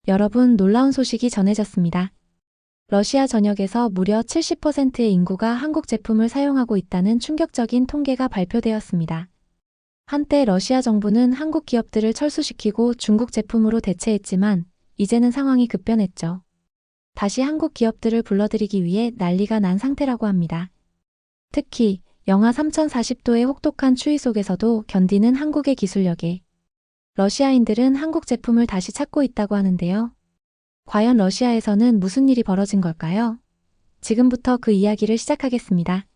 여러분, 놀라운 소식이 전해졌습니다. 러시아 전역에서 무려 70%의 인구가 한국 제품을 사용하고 있다는 충격적인 통계가 발표되었습니다. 한때 러시아 정부는 한국 기업들을 철수시키고 중국 제품으로 대체했지만 이제는 상황이 급변했죠. 다시 한국 기업들을 불러들이기 위해 난리가 난 상태라고 합니다. 특히 영하 3040도의 혹독한 추위 속에서도 견디는 한국의 기술력에 러시아인들은 한국 제품을 다시 찾고 있다고 하는데요. 과연 러시아에서는 무슨 일이 벌어진 걸까요? 지금부터 그 이야기를 시작하겠습니다.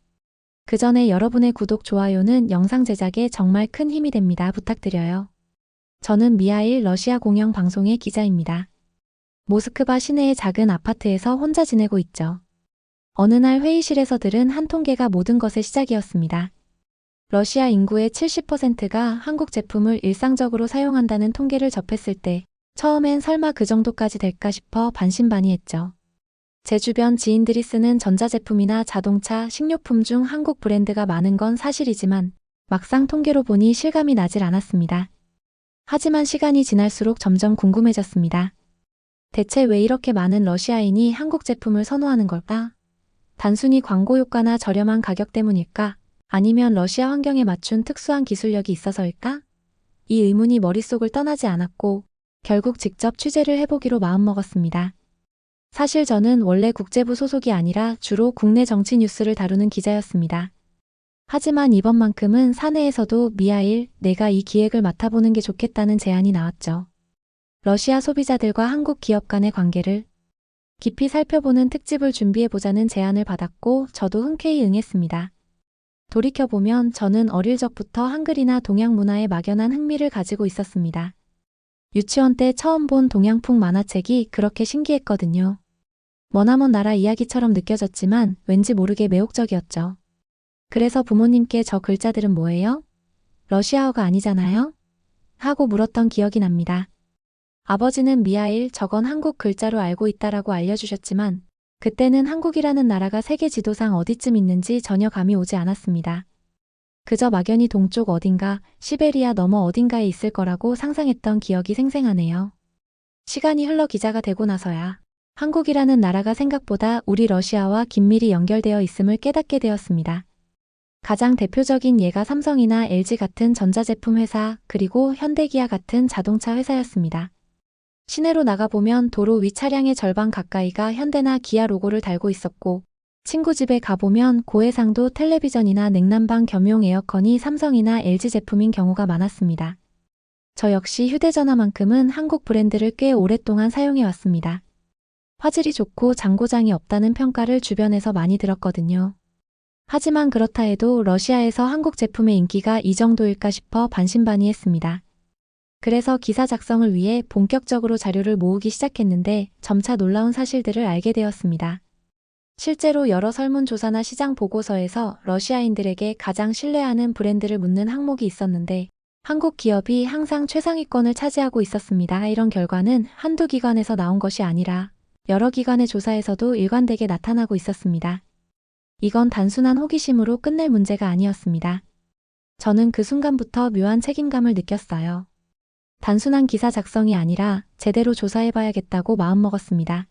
그 전에 여러분의 구독, 좋아요는 영상 제작에 정말 큰 힘이 됩니다. 부탁드려요. 저는 미하일 러시아 공영 방송의 기자입니다. 모스크바 시내의 작은 아파트에서 혼자 지내고 있죠. 어느 날 회의실에서 들은 한 통계가 모든 것의 시작이었습니다. 러시아 인구의 70%가 한국 제품을 일상적으로 사용한다는 통계를 접했을 때 처음엔 설마 그 정도까지 될까 싶어 반신반의했죠. 제 주변 지인들이 쓰는 전자제품이나 자동차, 식료품 중 한국 브랜드가 많은 건 사실이지만 막상 통계로 보니 실감이 나질 않았습니다. 하지만 시간이 지날수록 점점 궁금해졌습니다. 대체 왜 이렇게 많은 러시아인이 한국 제품을 선호하는 걸까? 단순히 광고 효과나 저렴한 가격 때문일까? 아니면 러시아 환경에 맞춘 특수한 기술력이 있어서일까? 이 의문이 머릿속을 떠나지 않았고 결국 직접 취재를 해보기로 마음먹었습니다. 사실 저는 원래 국제부 소속이 아니라 주로 국내 정치 뉴스를 다루는 기자였습니다. 하지만 이번만큼은 사내에서도 미하일, 내가 이 기획을 맡아보는 게 좋겠다는 제안이 나왔죠. 러시아 소비자들과 한국 기업 간의 관계를 깊이 살펴보는 특집을 준비해보자는 제안을 받았고 저도 흔쾌히 응했습니다. 돌이켜보면 저는 어릴 적부터 한글이나 동양 문화에 막연한 흥미를 가지고 있었습니다. 유치원 때 처음 본 동양풍 만화책이 그렇게 신기했거든요. 머나먼 나라 이야기처럼 느껴졌지만 왠지 모르게 매혹적이었죠. 그래서 부모님께 저 글자들은 뭐예요? 러시아어가 아니잖아요? 하고 물었던 기억이 납니다. 아버지는 미하일, 저건 한국 글자로 알고 있다라고 알려주셨지만 그때는 한국이라는 나라가 세계 지도상 어디쯤 있는지 전혀 감이 오지 않았습니다. 그저 막연히 동쪽 어딘가, 시베리아 너머 어딘가에 있을 거라고 상상했던 기억이 생생하네요. 시간이 흘러 기자가 되고 나서야 한국이라는 나라가 생각보다 우리 러시아와 긴밀히 연결되어 있음을 깨닫게 되었습니다. 가장 대표적인 예가 삼성이나 LG 같은 전자제품 회사, 그리고 현대기아 같은 자동차 회사였습니다. 시내로 나가보면 도로 위 차량의 절반 가까이가 현대나 기아 로고를 달고 있었고 친구 집에 가보면 고해상도 텔레비전이나 냉난방 겸용 에어컨이 삼성이나 LG 제품인 경우가 많았습니다. 저 역시 휴대전화만큼은 한국 브랜드를 꽤 오랫동안 사용해왔습니다. 화질이 좋고 잔고장이 없다는 평가를 주변에서 많이 들었거든요. 하지만 그렇다 해도 러시아에서 한국 제품의 인기가 이 정도일까 싶어 반신반의했습니다. 그래서 기사 작성을 위해 본격적으로 자료를 모으기 시작했는데 점차 놀라운 사실들을 알게 되었습니다. 실제로 여러 설문조사나 시장 보고서에서 러시아인들에게 가장 신뢰하는 브랜드를 묻는 항목이 있었는데 한국 기업이 항상 최상위권을 차지하고 있었습니다. 이런 결과는 한두 기관에서 나온 것이 아니라 여러 기관의 조사에서도 일관되게 나타나고 있었습니다. 이건 단순한 호기심으로 끝낼 문제가 아니었습니다. 저는 그 순간부터 묘한 책임감을 느꼈어요. 단순한 기사 작성이 아니라 제대로 조사해봐야겠다고 마음먹었습니다.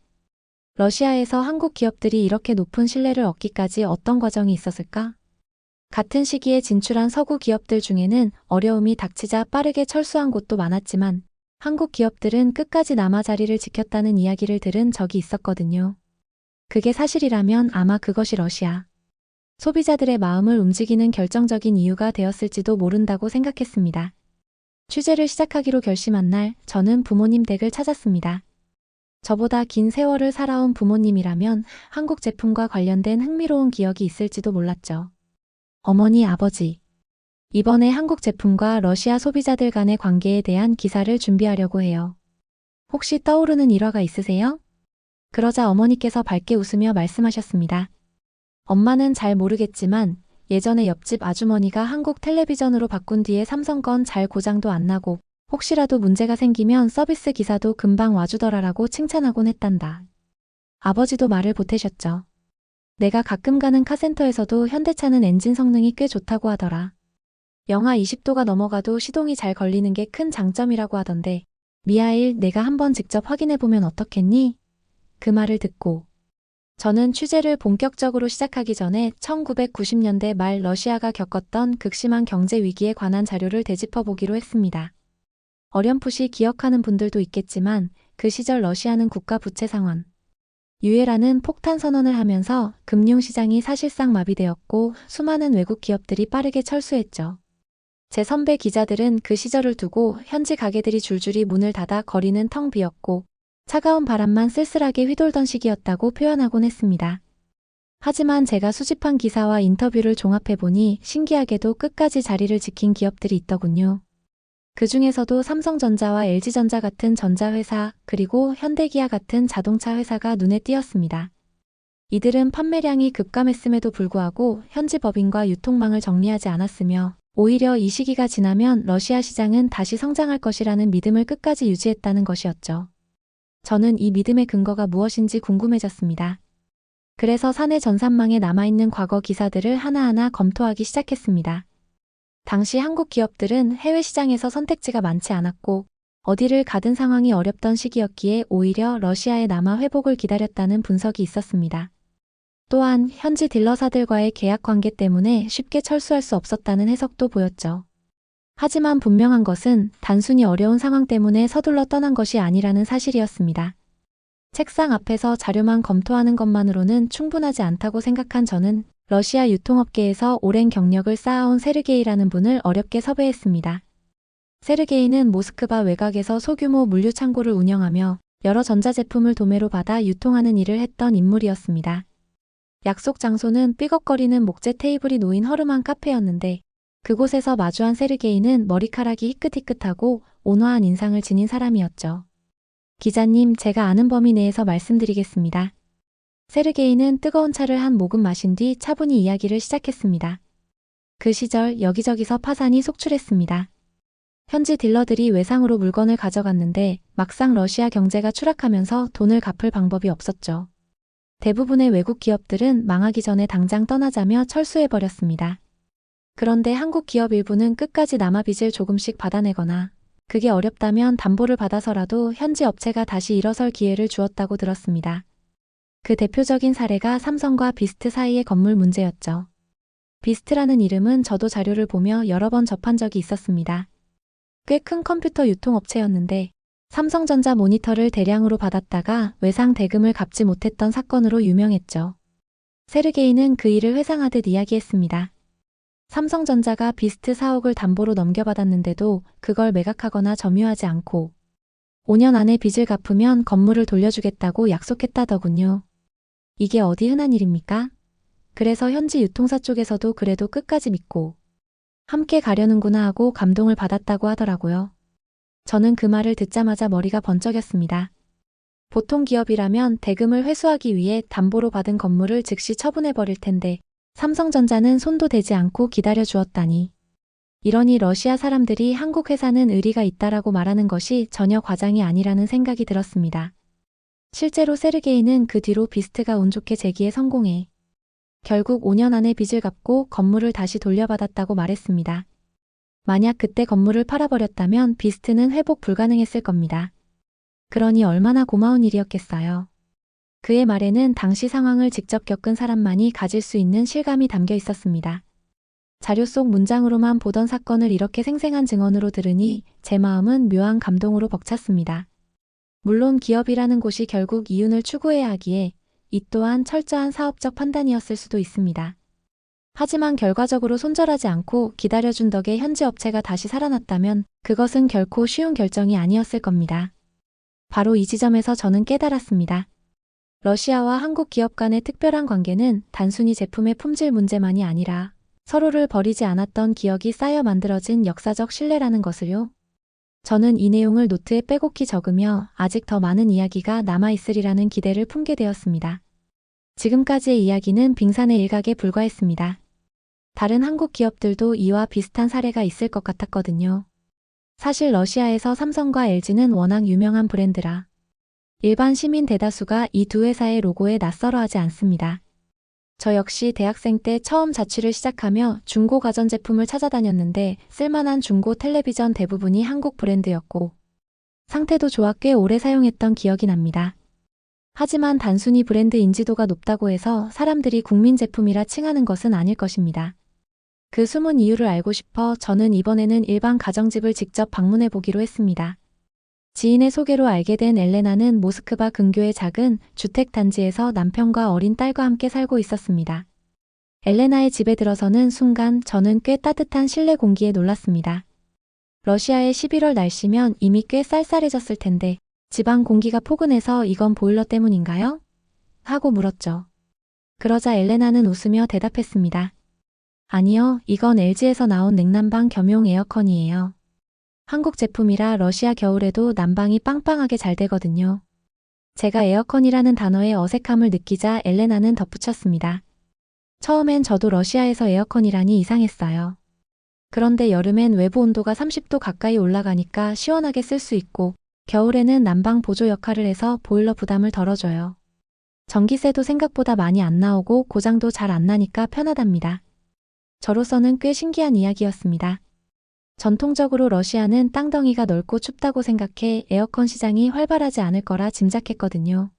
러시아에서 한국 기업들이 이렇게 높은 신뢰를 얻기까지 어떤 과정이 있었을까? 같은 시기에 진출한 서구 기업들 중에는 어려움이 닥치자 빠르게 철수한 곳도 많았지만 한국 기업들은 끝까지 남아 자리를 지켰다는 이야기를 들은 적이 있었거든요. 그게 사실이라면 아마 그것이 러시아 소비자들의 마음을 움직이는 결정적인 이유가 되었을지도 모른다고 생각했습니다. 취재를 시작하기로 결심한 날, 저는 부모님 댁을 찾았습니다. 저보다 긴 세월을 살아온 부모님이라면 한국 제품과 관련된 흥미로운 기억이 있을지도 몰랐죠. 어머니, 아버지. 이번에 한국 제품과 러시아 소비자들 간의 관계에 대한 기사를 준비하려고 해요. 혹시 떠오르는 일화가 있으세요? 그러자 어머니께서 밝게 웃으며 말씀하셨습니다. 엄마는 잘 모르겠지만 예전에 옆집 아주머니가 한국 텔레비전으로 바꾼 뒤에 삼성 건 잘 고장도 안 나고 혹시라도 문제가 생기면 서비스 기사도 금방 와주더라라고 칭찬하곤 했단다. 아버지도 말을 보태셨죠. 내가 가끔 가는 카센터에서도 현대차는 엔진 성능이 꽤 좋다고 하더라. 영하 20도가 넘어가도 시동이 잘 걸리는 게 큰 장점이라고 하던데 미하일, 내가 한번 직접 확인해보면 어떻겠니? 그 말을 듣고 저는 취재를 본격적으로 시작하기 전에 1990년대 말 러시아가 겪었던 극심한 경제 위기에 관한 자료를 되짚어보기로 했습니다. 어렴풋이 기억하는 분들도 있겠지만 그 시절 러시아는 국가 부채 상환, 유예라는 폭탄 선언을 하면서 금융시장이 사실상 마비되었고 수많은 외국 기업들이 빠르게 철수했죠. 제 선배 기자들은 그 시절을 두고 현지 가게들이 줄줄이 문을 닫아 거리는 텅 비었고 차가운 바람만 쓸쓸하게 휘돌던 시기였다고 표현하곤 했습니다. 하지만 제가 수집한 기사와 인터뷰를 종합해보니 신기하게도 끝까지 자리를 지킨 기업들이 있더군요. 그 중에서도 삼성전자와 LG전자 같은 전자회사, 그리고 현대기아 같은 자동차 회사가 눈에 띄었습니다. 이들은 판매량이 급감했음에도 불구하고 현지 법인과 유통망을 정리하지 않았으며 오히려 이 시기가 지나면 러시아 시장은 다시 성장할 것이라는 믿음을 끝까지 유지했다는 것이었죠. 저는 이 믿음의 근거가 무엇인지 궁금해졌습니다. 그래서 사내 전산망에 남아있는 과거 기사들을 하나하나 검토하기 시작했습니다. 당시 한국 기업들은 해외 시장에서 선택지가 많지 않았고 어디를 가든 상황이 어렵던 시기였기에 오히려 러시아에 남아 회복을 기다렸다는 분석이 있었습니다. 또한 현지 딜러사들과의 계약 관계 때문에 쉽게 철수할 수 없었다는 해석도 보였죠. 하지만 분명한 것은 단순히 어려운 상황 때문에 서둘러 떠난 것이 아니라는 사실이었습니다. 책상 앞에서 자료만 검토하는 것만으로는 충분하지 않다고 생각한 저는 러시아 유통업계에서 오랜 경력을 쌓아온 세르게이라는 분을 어렵게 섭외했습니다. 세르게이는 모스크바 외곽에서 소규모 물류 창고를 운영하며 여러 전자제품을 도매로 받아 유통하는 일을 했던 인물이었습니다. 약속 장소는 삐걱거리는 목재 테이블이 놓인 허름한 카페였는데 그곳에서 마주한 세르게이는 머리카락이 희끗희끗하고 온화한 인상을 지닌 사람이었죠. 기자님, 제가 아는 범위 내에서 말씀드리겠습니다. 세르게이는 뜨거운 차를 한 모금 마신 뒤 차분히 이야기를 시작했습니다. 그 시절 여기저기서 파산이 속출했습니다. 현지 딜러들이 외상으로 물건을 가져갔는데 막상 러시아 경제가 추락하면서 돈을 갚을 방법이 없었죠. 대부분의 외국 기업들은 망하기 전에 당장 떠나자며 철수해버렸습니다. 그런데 한국 기업 일부는 끝까지 남아 빚을 조금씩 받아내거나 그게 어렵다면 담보를 받아서라도 현지 업체가 다시 일어설 기회를 주었다고 들었습니다. 그 대표적인 사례가 삼성과 비스트 사이의 건물 문제였죠. 비스트라는 이름은 저도 자료를 보며 여러 번 접한 적이 있었습니다. 꽤 큰 컴퓨터 유통업체였는데 삼성전자 모니터를 대량으로 받았다가 외상 대금을 갚지 못했던 사건으로 유명했죠. 세르게이는 그 일을 회상하듯 이야기했습니다. 삼성전자가 비스트 4억을 담보로 넘겨받았는데도 그걸 매각하거나 점유하지 않고 5년 안에 빚을 갚으면 건물을 돌려주겠다고 약속했다더군요. 이게 어디 흔한 일입니까? 그래서 현지 유통사 쪽에서도 그래도 끝까지 믿고 함께 가려는구나 하고 감동을 받았다고 하더라고요. 저는 그 말을 듣자마자 머리가 번쩍였습니다. 보통 기업이라면 대금을 회수하기 위해 담보로 받은 건물을 즉시 처분해버릴 텐데 삼성전자는 손도 대지 않고 기다려 주었다니. 이러니 러시아 사람들이 한국 회사는 의리가 있다라고 말하는 것이 전혀 과장이 아니라는 생각이 들었습니다. 실제로 세르게이는 그 뒤로 비스트가 운 좋게 재기에 성공해 결국 5년 안에 빚을 갚고 건물을 다시 돌려받았다고 말했습니다. 만약 그때 건물을 팔아버렸다면 비스트는 회복 불가능했을 겁니다. 그러니 얼마나 고마운 일이었겠어요. 그의 말에는 당시 상황을 직접 겪은 사람만이 가질 수 있는 실감이 담겨 있었습니다. 자료 속 문장으로만 보던 사건을 이렇게 생생한 증언으로 들으니 제 마음은 묘한 감동으로 벅찼습니다. 물론 기업이라는 곳이 결국 이윤을 추구해야 하기에 이 또한 철저한 사업적 판단이었을 수도 있습니다. 하지만 결과적으로 손절하지 않고 기다려준 덕에 현지 업체가 다시 살아났다면 그것은 결코 쉬운 결정이 아니었을 겁니다. 바로 이 지점에서 저는 깨달았습니다. 러시아와 한국 기업 간의 특별한 관계는 단순히 제품의 품질 문제만이 아니라 서로를 버리지 않았던 기억이 쌓여 만들어진 역사적 신뢰라는 것을요. 저는 이 내용을 노트에 빼곡히 적으며 아직 더 많은 이야기가 남아있으리라는 기대를 품게 되었습니다. 지금까지의 이야기는 빙산의 일각에 불과했습니다. 다른 한국 기업들도 이와 비슷한 사례가 있을 것 같았거든요. 사실 러시아에서 삼성과 LG는 워낙 유명한 브랜드라 일반 시민 대다수가 이 두 회사의 로고에 낯설어하지 않습니다. 저 역시 대학생 때 처음 자취를 시작하며 중고 가전제품을 찾아다녔는데 쓸만한 중고 텔레비전 대부분이 한국 브랜드였고 상태도 좋아 꽤 오래 사용했던 기억이 납니다. 하지만 단순히 브랜드 인지도가 높다고 해서 사람들이 국민 제품이라 칭하는 것은 아닐 것입니다. 그 숨은 이유를 알고 싶어 저는 이번에는 일반 가정집을 직접 방문해 보기로 했습니다. 지인의 소개로 알게 된 엘레나는 모스크바 근교의 작은 주택단지에서 남편과 어린 딸과 함께 살고 있었습니다. 엘레나의 집에 들어서는 순간 저는 꽤 따뜻한 실내 공기에 놀랐습니다. 러시아의 11월 날씨면 이미 꽤 쌀쌀해졌을 텐데 집안 공기가 포근해서 이건 보일러 때문인가요? 하고 물었죠. 그러자 엘레나는 웃으며 대답했습니다. 아니요, 이건 LG에서 나온 냉난방 겸용 에어컨이에요. 한국 제품이라 러시아 겨울에도 난방이 빵빵하게 잘 되거든요. 제가 에어컨이라는 단어에 어색함을 느끼자 엘레나는 덧붙였습니다. 처음엔 저도 러시아에서 에어컨이라니 이상했어요. 그런데 여름엔 외부 온도가 30도 가까이 올라가니까 시원하게 쓸 수 있고 겨울에는 난방 보조 역할을 해서 보일러 부담을 덜어줘요. 전기세도 생각보다 많이 안 나오고 고장도 잘 안 나니까 편하답니다. 저로서는 꽤 신기한 이야기였습니다. 전통적으로 러시아는 땅덩이가 넓고 춥다고 생각해 에어컨 시장이 활발하지 않을 거라 짐작했거든요.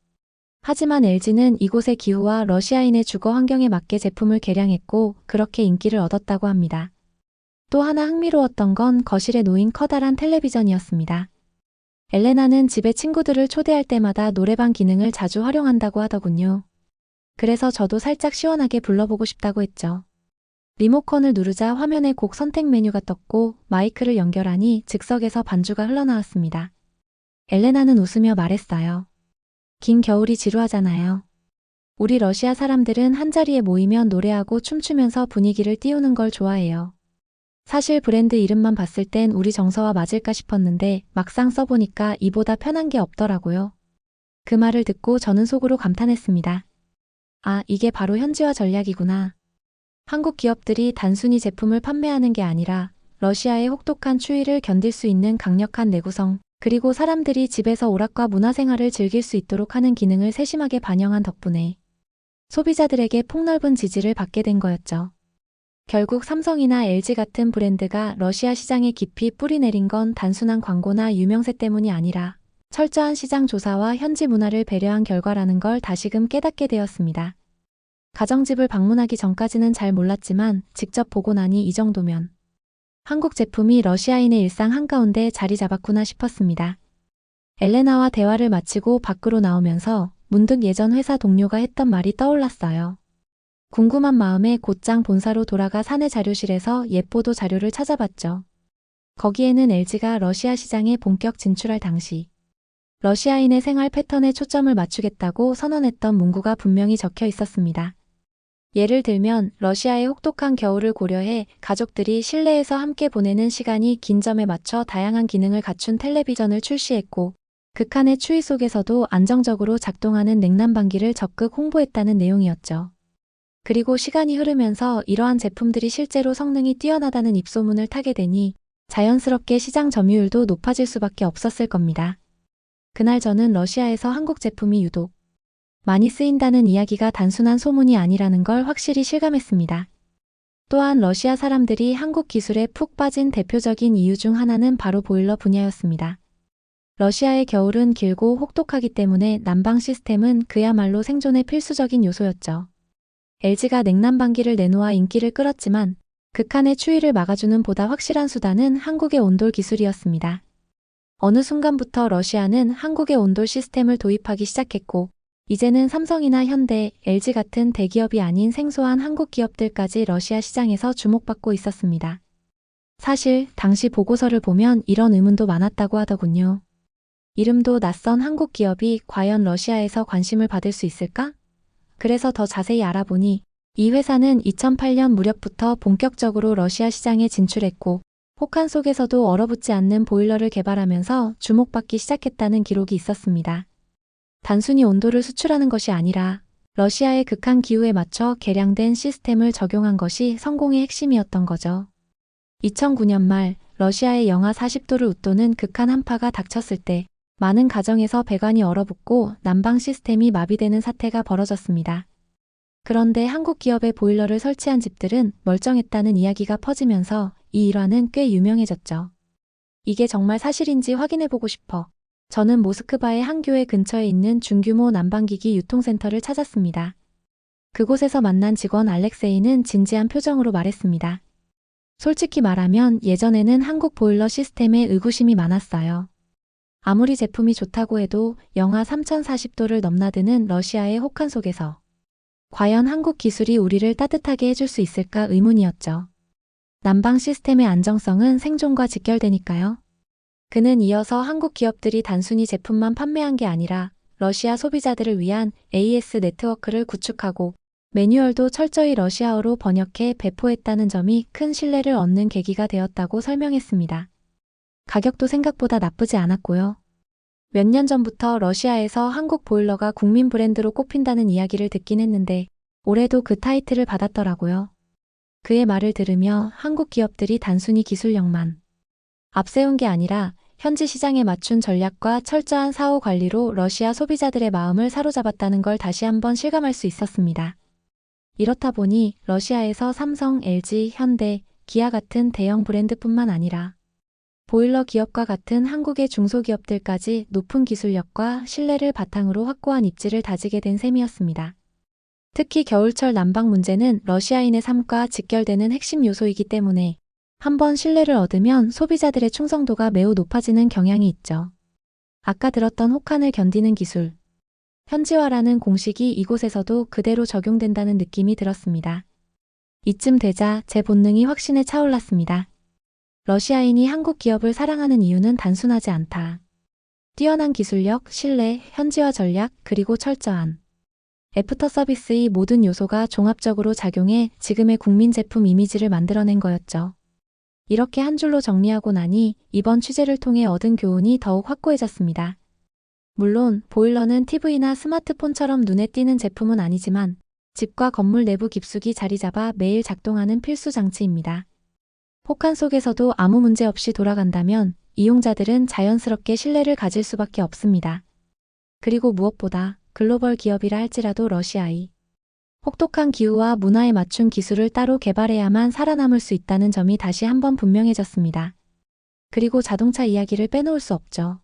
하지만 LG는 이곳의 기후와 러시아인의 주거 환경에 맞게 제품을 개량했고 그렇게 인기를 얻었다고 합니다. 또 하나 흥미로웠던 건 거실에 놓인 커다란 텔레비전이었습니다. 엘레나는 집에 친구들을 초대할 때마다 노래방 기능을 자주 활용한다고 하더군요. 그래서 저도 살짝 시원하게 불러보고 싶다고 했죠. 리모컨을 누르자 화면에 곡 선택 메뉴가 떴고 마이크를 연결하니 즉석에서 반주가 흘러나왔습니다. 엘레나는 웃으며 말했어요. 긴 겨울이 지루하잖아요. 우리 러시아 사람들은 한자리에 모이면 노래하고 춤추면서 분위기를 띄우는 걸 좋아해요. 사실 브랜드 이름만 봤을 땐 우리 정서와 맞을까 싶었는데 막상 써보니까 이보다 편한 게 없더라고요. 그 말을 듣고 저는 속으로 감탄했습니다. 아, 이게 바로 현지화 전략이구나. 한국 기업들이 단순히 제품을 판매하는 게 아니라 러시아의 혹독한 추위를 견딜 수 있는 강력한 내구성, 그리고 사람들이 집에서 오락과 문화생활을 즐길 수 있도록 하는 기능을 세심하게 반영한 덕분에 소비자들에게 폭넓은 지지를 받게 된 거였죠. 결국 삼성이나 LG 같은 브랜드가 러시아 시장에 깊이 뿌리 내린 건 단순한 광고나 유명세 때문이 아니라 철저한 시장 조사와 현지 문화를 배려한 결과라는 걸 다시금 깨닫게 되었습니다. 가정집을 방문하기 전까지는 잘 몰랐지만 직접 보고 나니 이 정도면 한국 제품이 러시아인의 일상 한가운데 자리 잡았구나 싶었습니다. 엘레나와 대화를 마치고 밖으로 나오면서 문득 예전 회사 동료가 했던 말이 떠올랐어요. 궁금한 마음에 곧장 본사로 돌아가 사내 자료실에서 예보도 자료를 찾아봤죠. 거기에는 LG가 러시아 시장에 본격 진출할 당시 러시아인의 생활 패턴에 초점을 맞추겠다고 선언했던 문구가 분명히 적혀 있었습니다. 예를 들면 러시아의 혹독한 겨울을 고려해 가족들이 실내에서 함께 보내는 시간이 긴 점에 맞춰 다양한 기능을 갖춘 텔레비전을 출시했고 극한의 추위 속에서도 안정적으로 작동하는 냉난방기를 적극 홍보했다는 내용이었죠. 그리고 시간이 흐르면서 이러한 제품들이 실제로 성능이 뛰어나다는 입소문을 타게 되니 자연스럽게 시장 점유율도 높아질 수밖에 없었을 겁니다. 그날 저는 러시아에서 한국 제품이 유독 많이 쓰인다는 이야기가 단순한 소문이 아니라는 걸 확실히 실감했습니다. 또한 러시아 사람들이 한국 기술에 푹 빠진 대표적인 이유 중 하나는 바로 보일러 분야였습니다. 러시아의 겨울은 길고 혹독하기 때문에 난방 시스템은 그야말로 생존의 필수적인 요소였죠. LG가 냉난방기를 내놓아 인기를 끌었지만 극한의 추위를 막아주는 보다 확실한 수단은 한국의 온돌 기술이었습니다. 어느 순간부터 러시아는 한국의 온돌 시스템을 도입하기 시작했고 이제는 삼성이나 현대, LG 같은 대기업이 아닌 생소한 한국 기업들까지 러시아 시장에서 주목받고 있었습니다. 사실 당시 보고서를 보면 이런 의문도 많았다고 하더군요. 이름도 낯선 한국 기업이 과연 러시아에서 관심을 받을 수 있을까? 그래서 더 자세히 알아보니 이 회사는 2008년 무렵부터 본격적으로 러시아 시장에 진출했고 혹한 속에서도 얼어붙지 않는 보일러를 개발하면서 주목받기 시작했다는 기록이 있었습니다. 단순히 온도를 수출하는 것이 아니라 러시아의 극한 기후에 맞춰 개량된 시스템을 적용한 것이 성공의 핵심이었던 거죠. 2009년 말 러시아의 영하 40도를 웃도는 극한 한파가 닥쳤을 때 많은 가정에서 배관이 얼어붙고 난방 시스템이 마비되는 사태가 벌어졌습니다. 그런데 한국 기업의 보일러를 설치한 집들은 멀쩡했다는 이야기가 퍼지면서 이 일화는 꽤 유명해졌죠. 이게 정말 사실인지 확인해보고 싶어 저는 모스크바의 한 교회 근처에 있는 중규모 난방기기 유통센터를 찾았습니다. 그곳에서 만난 직원 알렉세이는 진지한 표정으로 말했습니다. 솔직히 말하면 예전에는 한국 보일러 시스템에 의구심이 많았어요. 아무리 제품이 좋다고 해도 영하 3040도를 넘나드는 러시아의 혹한 속에서 과연 한국 기술이 우리를 따뜻하게 해줄 수 있을까 의문이었죠. 난방 시스템의 안정성은 생존과 직결되니까요. 그는 이어서 한국 기업들이 단순히 제품만 판매한 게 아니라 러시아 소비자들을 위한 AS 네트워크를 구축하고 매뉴얼도 철저히 러시아어로 번역해 배포했다는 점이 큰 신뢰를 얻는 계기가 되었다고 설명했습니다. 가격도 생각보다 나쁘지 않았고요. 몇 년 전부터 러시아에서 한국 보일러가 국민 브랜드로 꼽힌다는 이야기를 듣긴 했는데 올해도 그 타이틀을 받았더라고요. 그의 말을 들으며 한국 기업들이 단순히 기술력만 앞세운 게 아니라 현지 시장에 맞춘 전략과 철저한 사후 관리로 러시아 소비자들의 마음을 사로잡았다는 걸 다시 한번 실감할 수 있었습니다. 이렇다 보니 러시아에서 삼성, LG, 현대, 기아 같은 대형 브랜드뿐만 아니라 보일러 기업과 같은 한국의 중소기업들까지 높은 기술력과 신뢰를 바탕으로 확고한 입지를 다지게 된 셈이었습니다. 특히 겨울철 난방 문제는 러시아인의 삶과 직결되는 핵심 요소이기 때문에 한번 신뢰를 얻으면 소비자들의 충성도가 매우 높아지는 경향이 있죠. 아까 들었던 혹한을 견디는 기술. 현지화라는 공식이 이곳에서도 그대로 적용된다는 느낌이 들었습니다. 이쯤 되자 제 본능이 확신에 차올랐습니다. 러시아인이 한국 기업을 사랑하는 이유는 단순하지 않다. 뛰어난 기술력, 신뢰, 현지화 전략, 그리고 철저한 애프터 서비스의 모든 요소가 종합적으로 작용해 지금의 국민 제품 이미지를 만들어낸 거였죠. 이렇게 한 줄로 정리하고 나니 이번 취재를 통해 얻은 교훈이 더욱 확고해졌습니다. 물론 보일러는 TV나 스마트폰처럼 눈에 띄는 제품은 아니지만 집과 건물 내부 깊숙이 자리 잡아 매일 작동하는 필수 장치입니다. 혹한 속에서도 아무 문제 없이 돌아간다면 이용자들은 자연스럽게 신뢰를 가질 수밖에 없습니다. 그리고 무엇보다 글로벌 기업이라 할지라도 러시아의 혹독한 기후와 문화에 맞춘 기술을 따로 개발해야만 살아남을 수 있다는 점이 다시 한번 분명해졌습니다. 그리고 자동차 이야기를 빼놓을 수 없죠.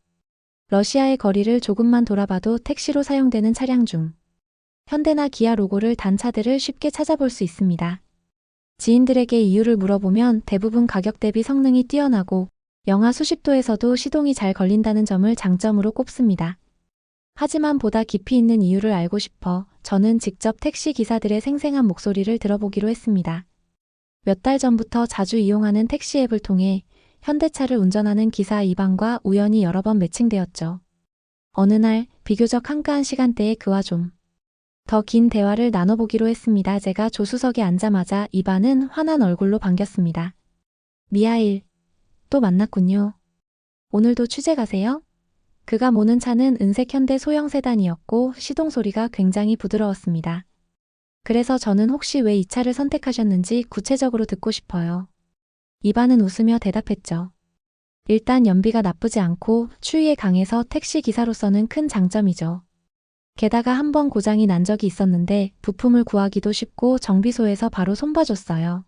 러시아의 거리를 조금만 돌아봐도 택시로 사용되는 차량 중 현대나 기아 로고를 단 차들을 쉽게 찾아볼 수 있습니다. 지인들에게 이유를 물어보면 대부분 가격 대비 성능이 뛰어나고 영하 수십 도에서도 시동이 잘 걸린다는 점을 장점으로 꼽습니다. 하지만 보다 깊이 있는 이유를 알고 싶어 저는 직접 택시 기사들의 생생한 목소리를 들어보기로 했습니다. 몇 달 전부터 자주 이용하는 택시 앱을 통해 현대차를 운전하는 기사 이방과 우연히 여러 번 매칭되었죠. 어느 날 비교적 한가한 시간대에 그와 좀 더 긴 대화를 나눠보기로 했습니다. 제가 조수석에 앉자마자 이반은 환한 얼굴로 반겼습니다. 미하일, 또 만났군요. 오늘도 취재 가세요? 그가 모는 차는 은색 현대 소형 세단이었고 시동 소리가 굉장히 부드러웠습니다. 그래서 저는 혹시 왜 이 차를 선택하셨는지 구체적으로 듣고 싶어요. 이반은 웃으며 대답했죠. 일단 연비가 나쁘지 않고 추위에 강해서 택시 기사로서는 큰 장점이죠. 게다가 한 번 고장이 난 적이 있었는데 부품을 구하기도 쉽고 정비소에서 바로 손봐줬어요.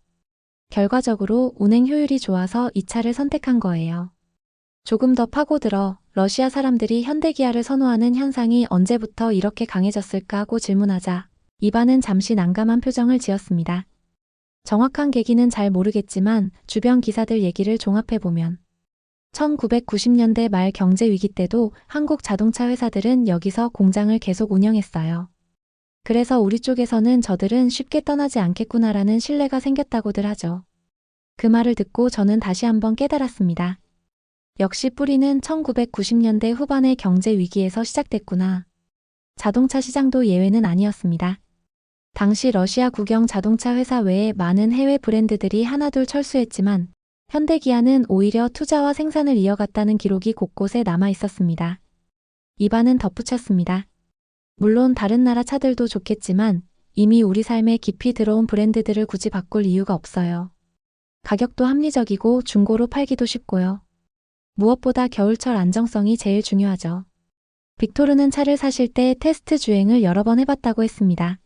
결과적으로 운행 효율이 좋아서 이 차를 선택한 거예요. 조금 더 파고들어 러시아 사람들이 현대기아를 선호하는 현상이 언제부터 이렇게 강해졌을까 하고 질문하자 이반은 잠시 난감한 표정을 지었습니다. 정확한 계기는 잘 모르겠지만 주변 기사들 얘기를 종합해보면 1990년대 말 경제 위기 때도 한국 자동차 회사들은 여기서 공장을 계속 운영했어요. 그래서 우리 쪽에서는 저들은 쉽게 떠나지 않겠구나라는 신뢰가 생겼다고들 하죠. 그 말을 듣고 저는 다시 한번 깨달았습니다. 역시 뿌리는 1990년대 후반의 경제 위기에서 시작됐구나. 자동차 시장도 예외는 아니었습니다. 당시 러시아 국영 자동차 회사 외에 많은 해외 브랜드들이 하나둘 철수했지만 현대기아는 오히려 투자와 생산을 이어갔다는 기록이 곳곳에 남아 있었습니다. 이반은 덧붙였습니다. 물론 다른 나라 차들도 좋겠지만 이미 우리 삶에 깊이 들어온 브랜드들을 굳이 바꿀 이유가 없어요. 가격도 합리적이고 중고로 팔기도 쉽고요. 무엇보다 겨울철 안정성이 제일 중요하죠. 빅토르는 차를 사실 때 테스트 주행을 여러 번 해봤다고 했습니다.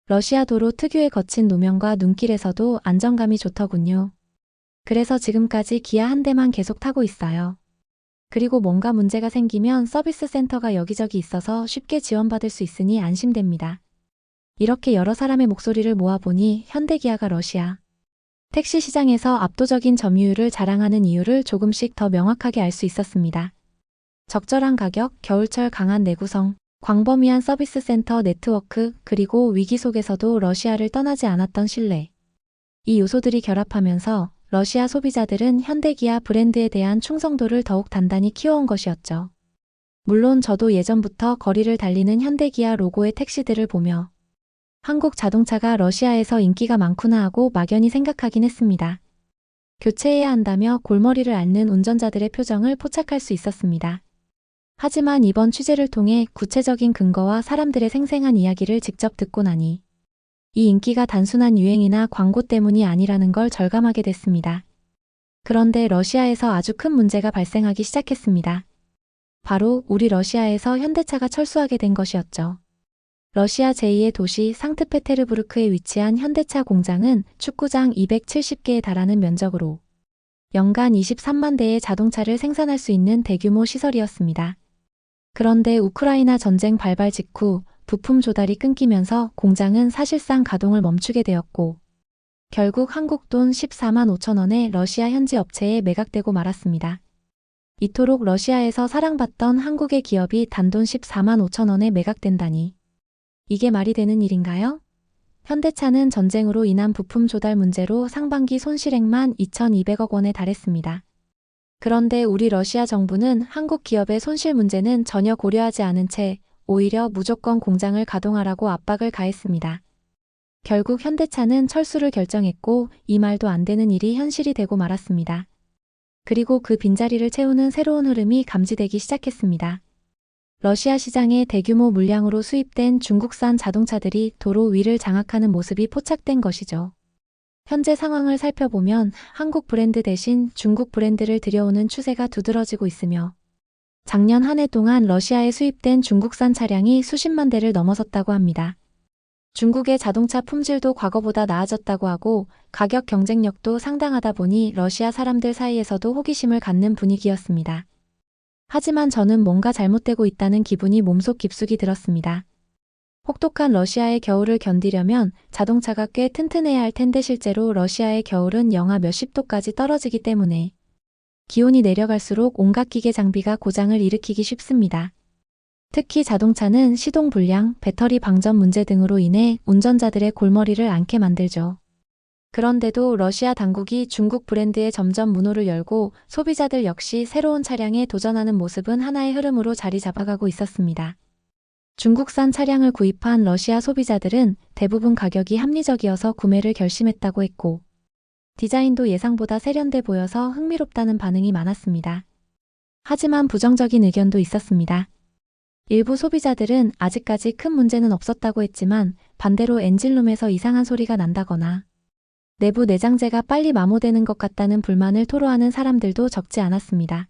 러시아 도로 특유의 거친 노면과 눈길에서도 안정감이 좋더군요. 그래서 지금까지 기아 한 대만 계속 타고 있어요. 그리고 뭔가 문제가 생기면 서비스 센터가 여기저기 있어서 쉽게 지원받을 수 있으니 안심됩니다. 이렇게 여러 사람의 목소리를 모아보니 현대기아가 러시아 택시 시장에서 압도적인 점유율을 자랑하는 이유를 조금씩 더 명확하게 알 수 있었습니다. 적절한 가격, 겨울철 강한 내구성, 광범위한 서비스 센터 네트워크, 그리고 위기 속에서도 러시아를 떠나지 않았던 신뢰. 이 요소들이 결합하면서 러시아 소비자들은 현대기아 브랜드에 대한 충성도를 더욱 단단히 키워온 것이었죠. 물론 저도 예전부터 거리를 달리는 현대기아 로고의 택시들을 보며 한국 자동차가 러시아에서 인기가 많구나 하고 막연히 생각하긴 했습니다. 교체해야 한다며 골머리를 앓는 운전자들의 표정을 포착할 수 있었습니다. 하지만 이번 취재를 통해 구체적인 근거와 사람들의 생생한 이야기를 직접 듣고 나니 이 인기가 단순한 유행이나 광고 때문이 아니라는 걸 절감하게 됐습니다. 그런데 러시아에서 아주 큰 문제가 발생하기 시작했습니다. 바로 우리 러시아에서 현대차가 철수하게 된 것이었죠. 러시아 제2의 도시 상트페테르부르크에 위치한 현대차 공장은 축구장 270개에 달하는 면적으로 연간 23만 대의 자동차를 생산할 수 있는 대규모 시설이었습니다. 그런데 우크라이나 전쟁 발발 직후 부품 조달이 끊기면서 공장은 사실상 가동을 멈추게 되었고 결국 한국 돈 14만 5천 원에 러시아 현지 업체에 매각되고 말았습니다. 이토록 러시아에서 사랑받던 한국의 기업이 단돈 14만 5천 원에 매각된다니. 이게 말이 되는 일인가요? 현대차는 전쟁으로 인한 부품 조달 문제로 상반기 손실액만 2,200억 원에 달했습니다. 그런데 우리 러시아 정부는 한국 기업의 손실 문제는 전혀 고려하지 않은 채 오히려 무조건 공장을 가동하라고 압박을 가했습니다. 결국 현대차는 철수를 결정했고 이 말도 안 되는 일이 현실이 되고 말았습니다. 그리고 그 빈자리를 채우는 새로운 흐름이 감지되기 시작했습니다. 러시아 시장에 대규모 물량으로 수입된 중국산 자동차들이 도로 위를 장악하는 모습이 포착된 것이죠. 현재 상황을 살펴보면 한국 브랜드 대신 중국 브랜드를 들여오는 추세가 두드러지고 있으며 작년 한 해 동안 러시아에 수입된 중국산 차량이 수십만 대를 넘어섰다고 합니다. 중국의 자동차 품질도 과거보다 나아졌다고 하고 가격 경쟁력도 상당하다 보니 러시아 사람들 사이에서도 호기심을 갖는 분위기였습니다. 하지만 저는 뭔가 잘못되고 있다는 기분이 몸속 깊숙이 들었습니다. 혹독한 러시아의 겨울을 견디려면 자동차가 꽤 튼튼해야 할 텐데 실제로 러시아의 겨울은 영하 몇십 도까지 떨어지기 때문에 기온이 내려갈수록 온갖 기계 장비가 고장을 일으키기 쉽습니다. 특히 자동차는 시동 불량, 배터리 방전 문제 등으로 인해 운전자들의 골머리를 앓게 만들죠. 그런데도 러시아 당국이 중국 브랜드에 점점 문호를 열고 소비자들 역시 새로운 차량에 도전하는 모습은 하나의 흐름으로 자리 잡아가고 있었습니다. 중국산 차량을 구입한 러시아 소비자들은 대부분 가격이 합리적이어서 구매를 결심했다고 했고 디자인도 예상보다 세련돼 보여서 흥미롭다는 반응이 많았습니다. 하지만 부정적인 의견도 있었습니다. 일부 소비자들은 아직까지 큰 문제는 없었다고 했지만 반대로 엔진룸에서 이상한 소리가 난다거나 내부 내장재가 빨리 마모되는 것 같다는 불만을 토로하는 사람들도 적지 않았습니다.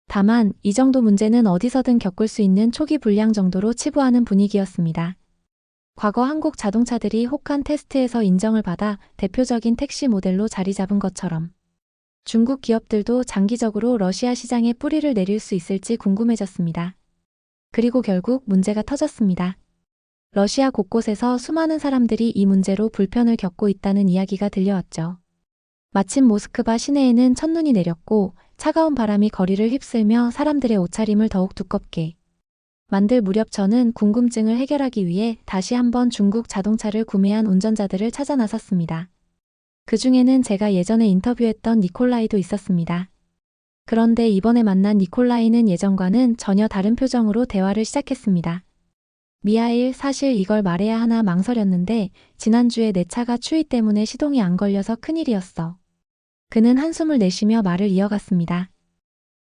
다만 이 정도 문제는 어디서든 겪을 수 있는 초기 불량 정도로 치부하는 분위기였습니다. 과거 한국 자동차들이 혹한 테스트에서 인정을 받아 대표적인 택시 모델로 자리 잡은 것처럼 중국 기업들도 장기적으로 러시아 시장에 뿌리를 내릴 수 있을지 궁금해졌습니다. 그리고 결국 문제가 터졌습니다. 러시아 곳곳에서 수많은 사람들이 이 문제로 불편을 겪고 있다는 이야기가 들려왔죠. 마침 모스크바 시내에는 첫눈이 내렸고 차가운 바람이 거리를 휩쓸며 사람들의 옷차림을 더욱 두껍게 만들 무렵 저는 궁금증을 해결하기 위해 다시 한번 중국 자동차를 구매한 운전자들을 찾아 나섰습니다. 그 중에는 제가 예전에 인터뷰했던 니콜라이도 있었습니다. 그런데 이번에 만난 니콜라이는 예전과는 전혀 다른 표정으로 대화를 시작했습니다. 미하일, 사실 이걸 말해야 하나 망설였는데 지난주에 내 차가 추위 때문에 시동이 안 걸려서 큰일이었어. 그는 한숨을 내쉬며 말을 이어갔습니다.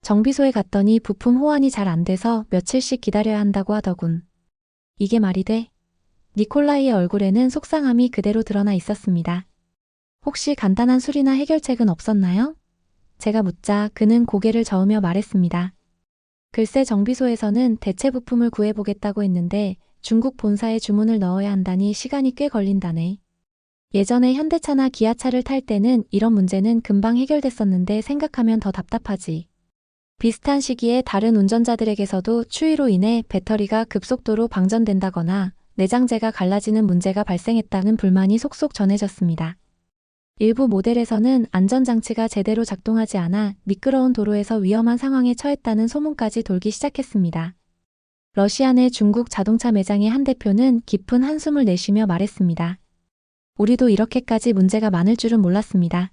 정비소에 갔더니 부품 호환이 잘 안 돼서 며칠씩 기다려야 한다고 하더군. 이게 말이 돼? 니콜라이의 얼굴에는 속상함이 그대로 드러나 있었습니다. 혹시 간단한 수리나 해결책은 없었나요? 제가 묻자 그는 고개를 저으며 말했습니다. 글쎄 정비소에서는 대체 부품을 구해보겠다고 했는데 중국 본사에 주문을 넣어야 한다니 시간이 꽤 걸린다네. 예전에 현대차나 기아차를 탈 때는 이런 문제는 금방 해결됐었는데 생각하면 더 답답하지. 비슷한 시기에 다른 운전자들에게서도 추위로 인해 배터리가 급속도로 방전된다거나 내장재가 갈라지는 문제가 발생했다는 불만이 속속 전해졌습니다. 일부 모델에서는 안전장치가 제대로 작동하지 않아 미끄러운 도로에서 위험한 상황에 처했다는 소문까지 돌기 시작했습니다. 러시아 내 중국 자동차 매장의 한 대표는 깊은 한숨을 내쉬며 말했습니다. 우리도 이렇게까지 문제가 많을 줄은 몰랐습니다.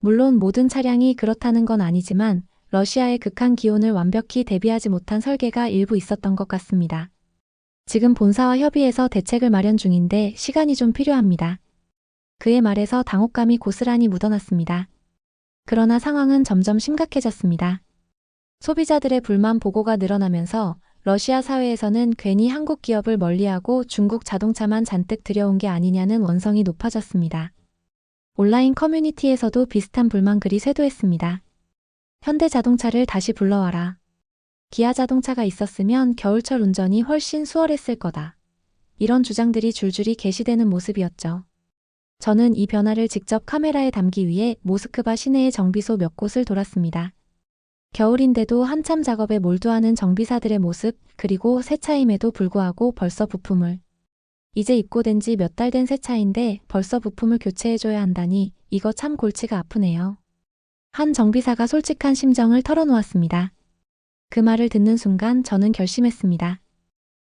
물론 모든 차량이 그렇다는 건 아니지만 러시아의 극한 기온을 완벽히 대비하지 못한 설계가 일부 있었던 것 같습니다. 지금 본사와 협의해서 대책을 마련 중인데 시간이 좀 필요합니다. 그의 말에서 당혹감이 고스란히 묻어났습니다. 그러나 상황은 점점 심각해졌습니다. 소비자들의 불만 보고가 늘어나면서 러시아 사회에서는 괜히 한국 기업을 멀리하고 중국 자동차만 잔뜩 들여온 게 아니냐는 원성이 높아졌습니다. 온라인 커뮤니티에서도 비슷한 불만 글이 쇄도했습니다. 현대자동차를 다시 불러와라. 기아자동차가 있었으면 겨울철 운전이 훨씬 수월했을 거다. 이런 주장들이 줄줄이 게시되는 모습이었죠. 저는 이 변화를 직접 카메라에 담기 위해 모스크바 시내의 정비소 몇 곳을 돌았습니다. 겨울인데도 한참 작업에 몰두하는 정비사들의 모습, 그리고 새 차임에도 불구하고 벌써 부품을. 이제 입고된 지 몇 달 된 새 차인데 벌써 부품을 교체해줘야 한다니 이거 참 골치가 아프네요. 한 정비사가 솔직한 심정을 털어놓았습니다. 그 말을 듣는 순간 저는 결심했습니다.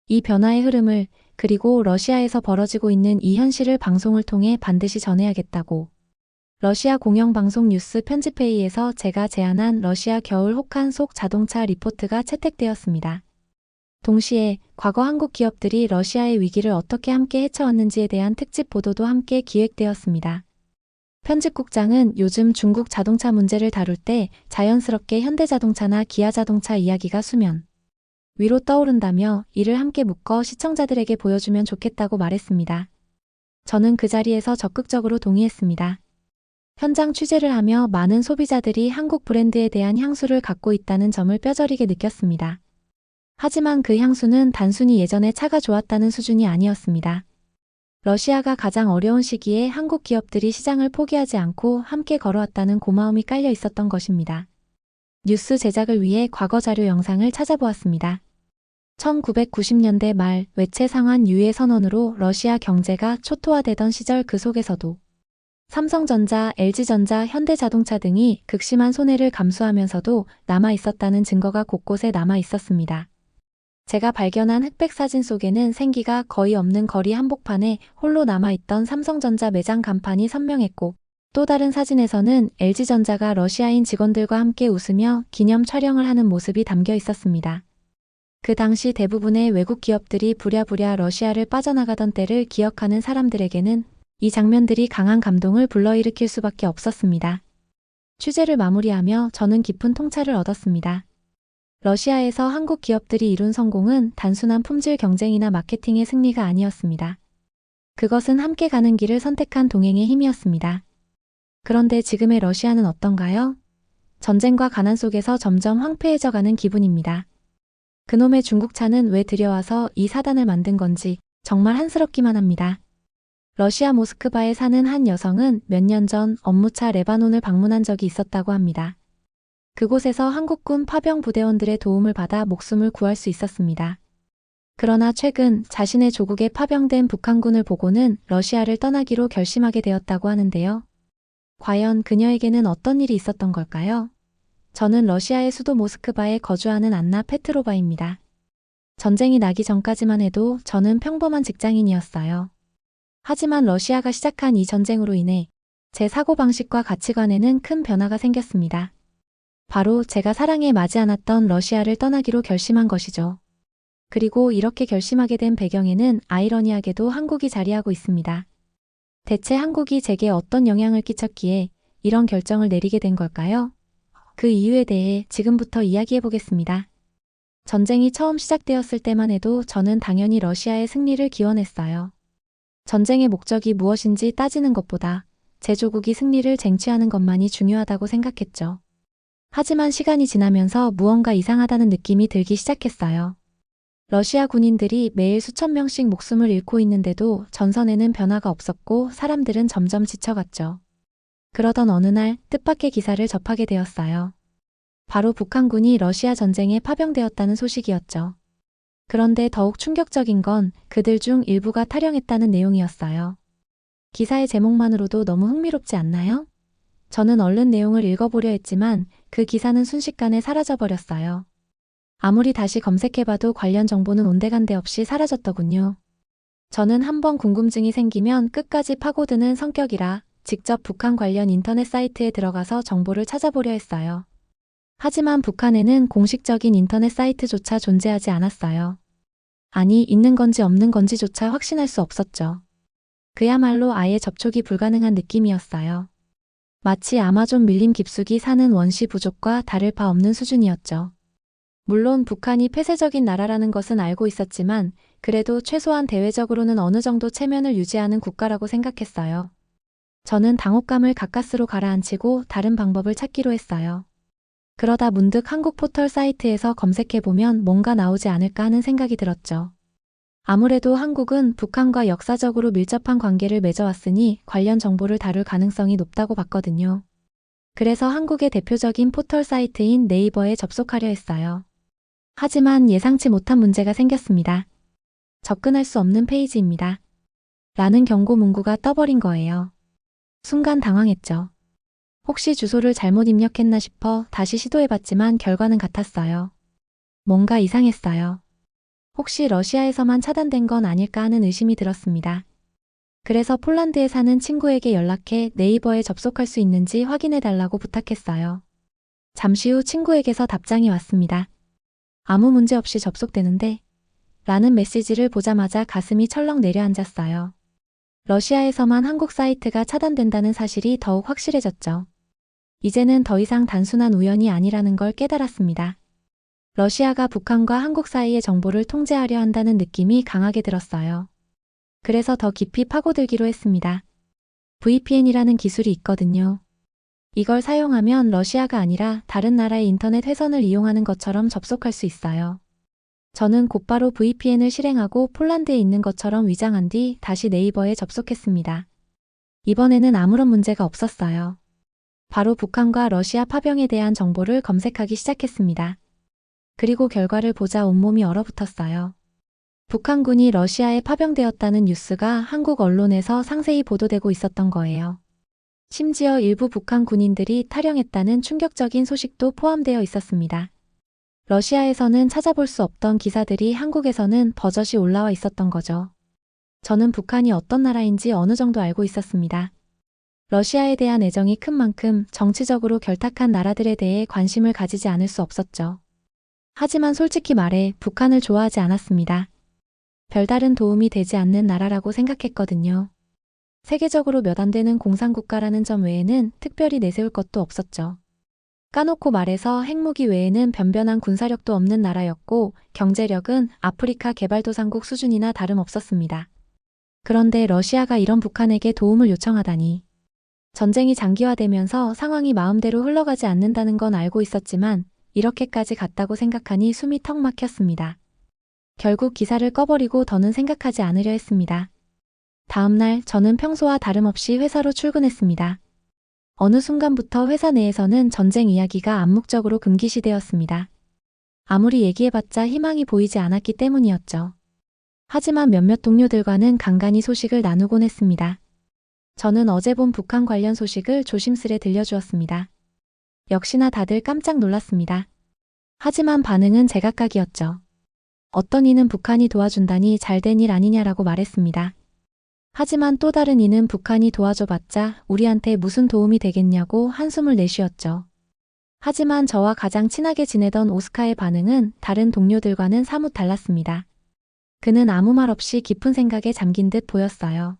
이 변화의 흐름을, 그리고 러시아에서 벌어지고 있는 이 현실을 방송을 통해 반드시 전해야겠다고. 러시아 공영방송 뉴스 편집회의에서 제가 제안한 러시아 겨울 혹한 속 자동차 리포트가 채택되었습니다. 동시에 과거 한국 기업들이 러시아의 위기를 어떻게 함께 헤쳐왔는지에 대한 특집 보도도 함께 기획되었습니다. 편집국장은 요즘 중국 자동차 문제를 다룰 때 자연스럽게 현대자동차나 기아자동차 이야기가 수면 위로 떠오른다며 이를 함께 묶어 시청자들에게 보여주면 좋겠다고 말했습니다. 저는 그 자리에서 적극적으로 동의했습니다. 현장 취재를 하며 많은 소비자들이 한국 브랜드에 대한 향수를 갖고 있다는 점을 뼈저리게 느꼈습니다. 하지만 그 향수는 단순히 예전에 차가 좋았다는 수준이 아니었습니다. 러시아가 가장 어려운 시기에 한국 기업들이 시장을 포기하지 않고 함께 걸어왔다는 고마움이 깔려 있었던 것입니다. 뉴스 제작을 위해 과거 자료 영상을 찾아보았습니다. 1990년대 말 외채 상환 유예 선언으로 러시아 경제가 초토화되던 시절 그 속에서도 삼성전자, LG전자, 현대자동차 등이 극심한 손해를 감수하면서도 남아 있었다는 증거가 곳곳에 남아 있었습니다. 제가 발견한 흑백 사진 속에는 생기가 거의 없는 거리 한복판에 홀로 남아있던 삼성전자 매장 간판이 선명했고, 또 다른 사진에서는 LG전자가 러시아인 직원들과 함께 웃으며 기념 촬영을 하는 모습이 담겨 있었습니다. 그 당시 대부분의 외국 기업들이 부랴부랴 러시아를 빠져나가던 때를 기억하는 사람들에게는 이 장면들이 강한 감동을 불러일으킬 수밖에 없었습니다. 취재를 마무리하며 저는 깊은 통찰을 얻었습니다. 러시아에서 한국 기업들이 이룬 성공은 단순한 품질 경쟁이나 마케팅의 승리가 아니었습니다. 그것은 함께 가는 길을 선택한 동행의 힘이었습니다. 그런데 지금의 러시아는 어떤가요? 전쟁과 가난 속에서 점점 황폐해져가는 기분입니다. 그놈의 중국차는 왜 들여와서 이 사단을 만든 건지 정말 한스럽기만 합니다. 러시아 모스크바에 사는 한 여성은 몇 년 전 업무차 레바논을 방문한 적이 있었다고 합니다. 그곳에서 한국군 파병 부대원들의 도움을 받아 목숨을 구할 수 있었습니다. 그러나 최근 자신의 조국에 파병된 북한군을 보고는 러시아를 떠나기로 결심하게 되었다고 하는데요. 과연 그녀에게는 어떤 일이 있었던 걸까요? 저는 러시아의 수도 모스크바에 거주하는 안나 페트로바입니다. 전쟁이 나기 전까지만 해도 저는 평범한 직장인이었어요. 하지만 러시아가 시작한 이 전쟁으로 인해 제 사고방식과 가치관에는 큰 변화가 생겼습니다. 바로 제가 사랑에 맞지 않았던 러시아를 떠나기로 결심한 것이죠. 그리고 이렇게 결심하게 된 배경에는 아이러니하게도 한국이 자리하고 있습니다. 대체 한국이 제게 어떤 영향을 끼쳤기에 이런 결정을 내리게 된 걸까요? 그 이유에 대해 지금부터 이야기해 보겠습니다. 전쟁이 처음 시작되었을 때만 해도 저는 당연히 러시아의 승리를 기원했어요. 전쟁의 목적이 무엇인지 따지는 것보다 제 조국이 승리를 쟁취하는 것만이 중요하다고 생각했죠. 하지만 시간이 지나면서 무언가 이상하다는 느낌이 들기 시작했어요. 러시아 군인들이 매일 수천 명씩 목숨을 잃고 있는데도 전선에는 변화가 없었고 사람들은 점점 지쳐갔죠. 그러던 어느 날 뜻밖의 기사를 접하게 되었어요. 바로 북한군이 러시아 전쟁에 파병되었다는 소식이었죠. 그런데 더욱 충격적인 건 그들 중 일부가 탈영했다는 내용이었어요. 기사의 제목만으로도 너무 흥미롭지 않나요? 저는 얼른 내용을 읽어보려 했지만 그 기사는 순식간에 사라져버렸어요. 아무리 다시 검색해봐도 관련 정보는 온데간데 없이 사라졌더군요. 저는 한번 궁금증이 생기면 끝까지 파고드는 성격이라 직접 북한 관련 인터넷 사이트에 들어가서 정보를 찾아보려 했어요. 하지만 북한에는 공식적인 인터넷 사이트조차 존재하지 않았어요. 아니, 있는 건지 없는 건지조차 확신할 수 없었죠. 그야말로 아예 접촉이 불가능한 느낌이었어요. 마치 아마존 밀림 깊숙이 사는 원시 부족과 다를 바 없는 수준이었죠. 물론 북한이 폐쇄적인 나라라는 것은 알고 있었지만 그래도 최소한 대외적으로는 어느 정도 체면을 유지하는 국가라고 생각했어요. 저는 당혹감을 가까스로 가라앉히고 다른 방법을 찾기로 했어요. 그러다 문득 한국 포털 사이트에서 검색해보면 뭔가 나오지 않을까 하는 생각이 들었죠. 아무래도 한국은 북한과 역사적으로 밀접한 관계를 맺어왔으니 관련 정보를 다룰 가능성이 높다고 봤거든요. 그래서 한국의 대표적인 포털 사이트인 네이버에 접속하려 했어요. 하지만 예상치 못한 문제가 생겼습니다. 접근할 수 없는 페이지입니다. 라는 경고 문구가 떠버린 거예요. 순간 당황했죠. 혹시 주소를 잘못 입력했나 싶어 다시 시도해봤지만 결과는 같았어요. 뭔가 이상했어요. 혹시 러시아에서만 차단된 건 아닐까 하는 의심이 들었습니다. 그래서 폴란드에 사는 친구에게 연락해 네이버에 접속할 수 있는지 확인해달라고 부탁했어요. 잠시 후 친구에게서 답장이 왔습니다. 아무 문제 없이 접속되는데? 라는 메시지를 보자마자 가슴이 철렁 내려앉았어요. 러시아에서만 한국 사이트가 차단된다는 사실이 더욱 확실해졌죠. 이제는 더 이상 단순한 우연이 아니라는 걸 깨달았습니다. 러시아가 북한과 한국 사이의 정보를 통제하려 한다는 느낌이 강하게 들었어요. 그래서 더 깊이 파고들기로 했습니다. VPN이라는 기술이 있거든요. 이걸 사용하면 러시아가 아니라 다른 나라의 인터넷 회선을 이용하는 것처럼 접속할 수 있어요. 저는 곧바로 VPN을 실행하고 폴란드에 있는 것처럼 위장한 뒤 다시 네이버에 접속했습니다. 이번에는 아무런 문제가 없었어요. 바로 북한과 러시아 파병에 대한 정보를 검색하기 시작했습니다. 그리고 결과를 보자 온몸이 얼어붙었어요. 북한군이 러시아에 파병되었다는 뉴스가 한국 언론에서 상세히 보도되고 있었던 거예요. 심지어 일부 북한 군인들이 탈영했다는 충격적인 소식도 포함되어 있었습니다. 러시아에서는 찾아볼 수 없던 기사들이 한국에서는 버젓이 올라와 있었던 거죠. 저는 북한이 어떤 나라인지 어느 정도 알고 있었습니다. 러시아에 대한 애정이 큰 만큼 정치적으로 결탁한 나라들에 대해 관심을 가지지 않을 수 없었죠. 하지만 솔직히 말해 북한을 좋아하지 않았습니다. 별다른 도움이 되지 않는 나라라고 생각했거든요. 세계적으로 몇 안 되는 공산국가라는 점 외에는 특별히 내세울 것도 없었죠. 까놓고 말해서 핵무기 외에는 변변한 군사력도 없는 나라였고 경제력은 아프리카 개발도상국 수준이나 다름없었습니다. 그런데 러시아가 이런 북한에게 도움을 요청하다니. 전쟁이 장기화되면서 상황이 마음대로 흘러가지 않는다는 건 알고 있었지만 이렇게까지 갔다고 생각하니 숨이 턱 막혔습니다. 결국 기사를 꺼버리고 더는 생각하지 않으려 했습니다. 다음날 저는 평소와 다름없이 회사로 출근했습니다. 어느 순간부터 회사 내에서는 전쟁 이야기가 암묵적으로 금기시되었습니다. 아무리 얘기해봤자 희망이 보이지 않았기 때문이었죠. 하지만 몇몇 동료들과는 간간히 소식을 나누곤 했습니다. 저는 어제 본 북한 관련 소식을 조심스레 들려주었습니다. 역시나 다들 깜짝 놀랐습니다. 하지만 반응은 제각각이었죠. 어떤 이는 북한이 도와준다니 잘된 일 아니냐라고 말했습니다. 하지만 또 다른 이는 북한이 도와줘봤자 우리한테 무슨 도움이 되겠냐고 한숨을 내쉬었죠. 하지만 저와 가장 친하게 지내던 오스카의 반응은 다른 동료들과는 사뭇 달랐습니다. 그는 아무 말 없이 깊은 생각에 잠긴 듯 보였어요.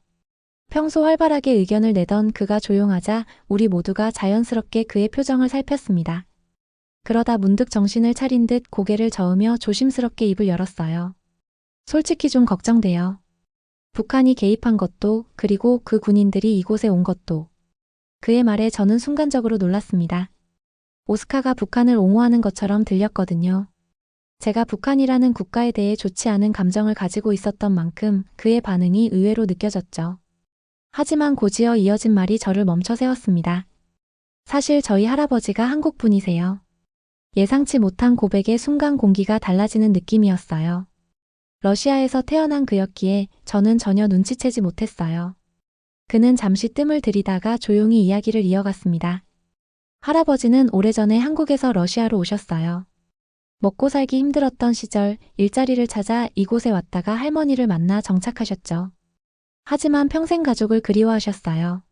평소 활발하게 의견을 내던 그가 조용하자 우리 모두가 자연스럽게 그의 표정을 살폈습니다. 그러다 문득 정신을 차린 듯 고개를 저으며 조심스럽게 입을 열었어요. 솔직히 좀 걱정돼요. 북한이 개입한 것도 그리고 그 군인들이 이곳에 온 것도. 그의 말에 저는 순간적으로 놀랐습니다. 오스카가 북한을 옹호하는 것처럼 들렸거든요. 제가 북한이라는 국가에 대해 좋지 않은 감정을 가지고 있었던 만큼 그의 반응이 의외로 느껴졌죠. 하지만 곧이어 이어진 말이 저를 멈춰 세웠습니다. 사실 저희 할아버지가 한국 분이세요. 예상치 못한 고백에 순간 공기가 달라지는 느낌이었어요. 러시아에서 태어난 그였기에 저는 전혀 눈치채지 못했어요. 그는 잠시 뜸을 들이다가 조용히 이야기를 이어갔습니다. 할아버지는 오래전에 한국에서 러시아로 오셨어요. 먹고 살기 힘들었던 시절 일자리를 찾아 이곳에 왔다가 할머니를 만나 정착하셨죠. 하지만 평생 가족을 그리워하셨어요.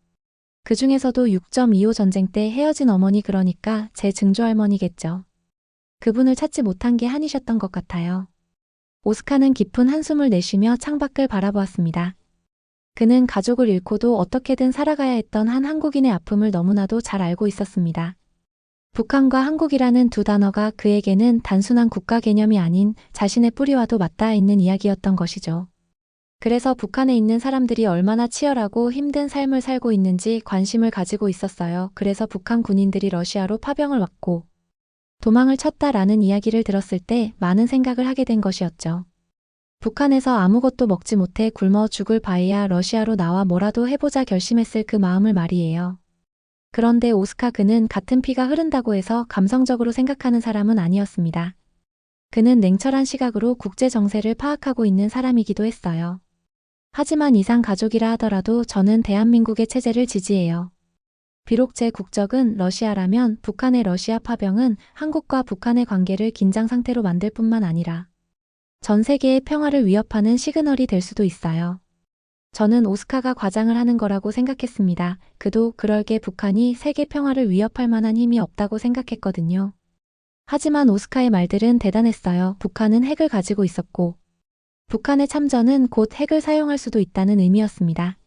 그 중에서도 6.25 전쟁 때 헤어진 어머니, 그러니까 제 증조할머니겠죠. 그분을 찾지 못한 게 한이셨던 것 같아요. 오스카는 깊은 한숨을 내쉬며 창밖을 바라보았습니다. 그는 가족을 잃고도 어떻게든 살아가야 했던 한 한국인의 아픔을 너무나도 잘 알고 있었습니다. 북한과 한국이라는 두 단어가 그에게는 단순한 국가 개념이 아닌 자신의 뿌리와도 맞닿아 있는 이야기였던 것이죠. 그래서 북한에 있는 사람들이 얼마나 치열하고 힘든 삶을 살고 있는지 관심을 가지고 있었어요. 그래서 북한 군인들이 러시아로 파병을 왔고 도망을 쳤다라는 이야기를 들었을 때 많은 생각을 하게 된 것이었죠. 북한에서 아무것도 먹지 못해 굶어 죽을 바에야 러시아로 나와 뭐라도 해보자 결심했을 그 마음을 말이에요. 그런데 오스카, 그는 같은 피가 흐른다고 해서 감성적으로 생각하는 사람은 아니었습니다. 그는 냉철한 시각으로 국제 정세를 파악하고 있는 사람이기도 했어요. 하지만 이상 가족이라 하더라도 저는 대한민국의 체제를 지지해요. 비록 제 국적은 러시아라면 북한의 러시아 파병은 한국과 북한의 관계를 긴장 상태로 만들 뿐만 아니라 전 세계의 평화를 위협하는 시그널이 될 수도 있어요. 저는 오스카가 과장을 하는 거라고 생각했습니다. 그도 그럴게 북한이 세계 평화를 위협할 만한 힘이 없다고 생각했거든요. 하지만 오스카의 말들은 대단했어요. 북한은 핵을 가지고 있었고 북한의 참전은 곧 핵을 사용할 수도 있다는 의미였습니다.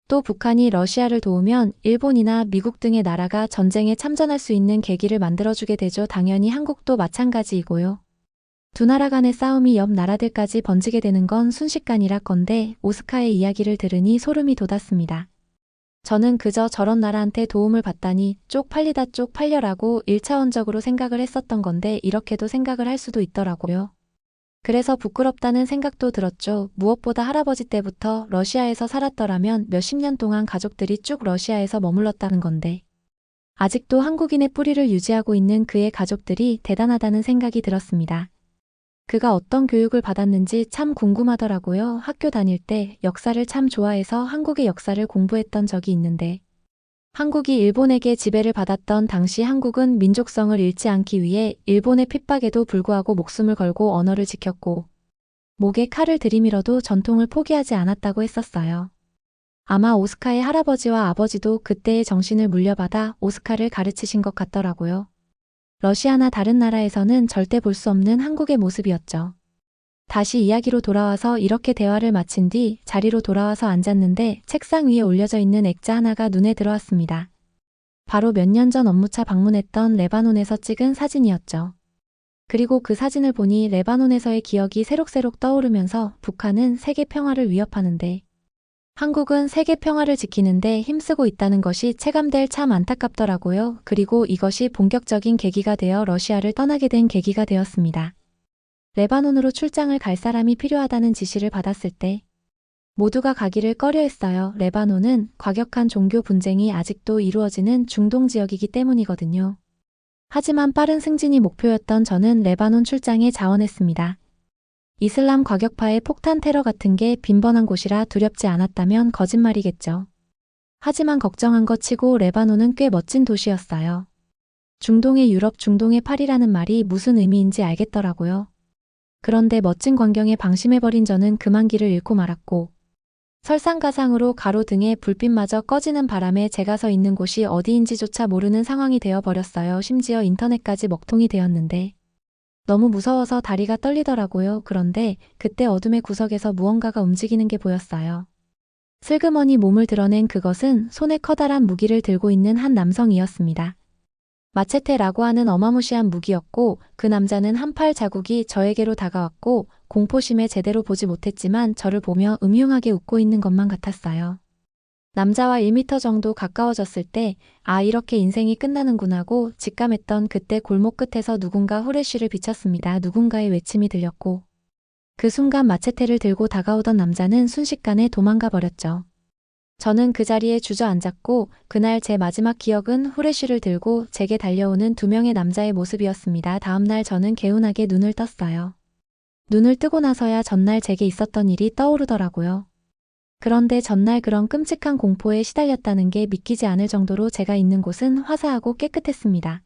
또 북한이 러시아를 도우면 일본이나 미국 등의 나라가 전쟁에 참전할 수 있는 계기를 만들어주게 되죠. 당연히 한국도 마찬가지이고요. 두 나라 간의 싸움이 옆 나라들까지 번지게 되는 건 순식간이라 건데 오스카의 이야기를 들으니 소름이 돋았습니다. 저는 그저 저런 나라한테 도움을 받다니 쪽팔리다 쪽팔려라고 1차원적으로 생각을 했었던 건데 이렇게도 생각을 할 수도 있더라고요. 그래서 부끄럽다는 생각도 들었죠. 무엇보다 할아버지 때부터 러시아에서 살았더라면 몇십 년 동안 가족들이 쭉 러시아에서 머물렀다는 건데 아직도 한국인의 뿌리를 유지하고 있는 그의 가족들이 대단하다는 생각이 들었습니다. 그가 어떤 교육을 받았는지 참 궁금하더라고요. 학교 다닐 때 역사를 참 좋아해서 한국의 역사를 공부했던 적이 있는데 한국이 일본에게 지배를 받았던 당시 한국은 민족성을 잃지 않기 위해 일본의 핍박에도 불구하고 목숨을 걸고 언어를 지켰고 목에 칼을 들이밀어도 전통을 포기하지 않았다고 했었어요. 아마 오스카의 할아버지와 아버지도 그때의 정신을 물려받아 오스카를 가르치신 것 같더라고요. 러시아나 다른 나라에서는 절대 볼 수 없는 한국의 모습이었죠. 다시 이야기로 돌아와서 이렇게 대화를 마친 뒤 자리로 돌아와서 앉았는데 책상 위에 올려져 있는 액자 하나가 눈에 들어왔습니다. 바로 몇 년 전 업무차 방문했던 레바논에서 찍은 사진이었죠. 그리고 그 사진을 보니 레바논에서의 기억이 새록새록 떠오르면서 북한은 세계 평화를 위협하는데 한국은 세계 평화를 지키는데 힘쓰고 있다는 것이 체감될 참 안타깝더라고요. 그리고 이것이 본격적인 계기가 되어 러시아를 떠나게 된 계기가 되었습니다. 레바논으로 출장을 갈 사람이 필요하다는 지시를 받았을 때 모두가 가기를 꺼려했어요. 레바논은 과격한 종교 분쟁이 아직도 이루어지는 중동 지역이기 때문이거든요. 하지만 빠른 승진이 목표였던 저는 레바논 출장에 자원했습니다. 이슬람 과격파의 폭탄 테러 같은 게 빈번한 곳이라 두렵지 않았다면 거짓말이겠죠. 하지만 걱정한 것 치고 레바논은 꽤 멋진 도시였어요. 중동의 유럽, 중동의 파리라는 말이 무슨 의미인지 알겠더라고요. 그런데 멋진 광경에 방심해버린 저는 그만 길을 잃고 말았고 설상가상으로 가로등에 불빛마저 꺼지는 바람에 제가 서 있는 곳이 어디인지조차 모르는 상황이 되어버렸어요. 심지어 인터넷까지 먹통이 되었는데 너무 무서워서 다리가 떨리더라고요. 그런데 그때 어둠의 구석에서 무언가가 움직이는 게 보였어요. 슬그머니 몸을 드러낸 그것은 손에 커다란 무기를 들고 있는 한 남성이었습니다. 마체테라고 하는 어마무시한 무기였고 그 남자는 한 팔 자국이 저에게로 다가왔고 공포심에 제대로 보지 못했지만 저를 보며 음흉하게 웃고 있는 것만 같았어요. 남자와 1미터 정도 가까워졌을 때 아, 이렇게 인생이 끝나는구나고 직감했던 그때 골목 끝에서 누군가 후레쉬를 비쳤습니다. 누군가의 외침이 들렸고 그 순간 마체테를 들고 다가오던 남자는 순식간에 도망가 버렸죠. 저는 그 자리에 주저앉았고 그날 제 마지막 기억은 후레쉬를 들고 제게 달려오는 두 명의 남자의 모습이었습니다. 다음날 저는 개운하게 눈을 떴어요. 눈을 뜨고 나서야 전날 제게 있었던 일이 떠오르더라고요. 그런데 전날 그런 끔찍한 공포에 시달렸다는 게 믿기지 않을 정도로 제가 있는 곳은 화사하고 깨끗했습니다.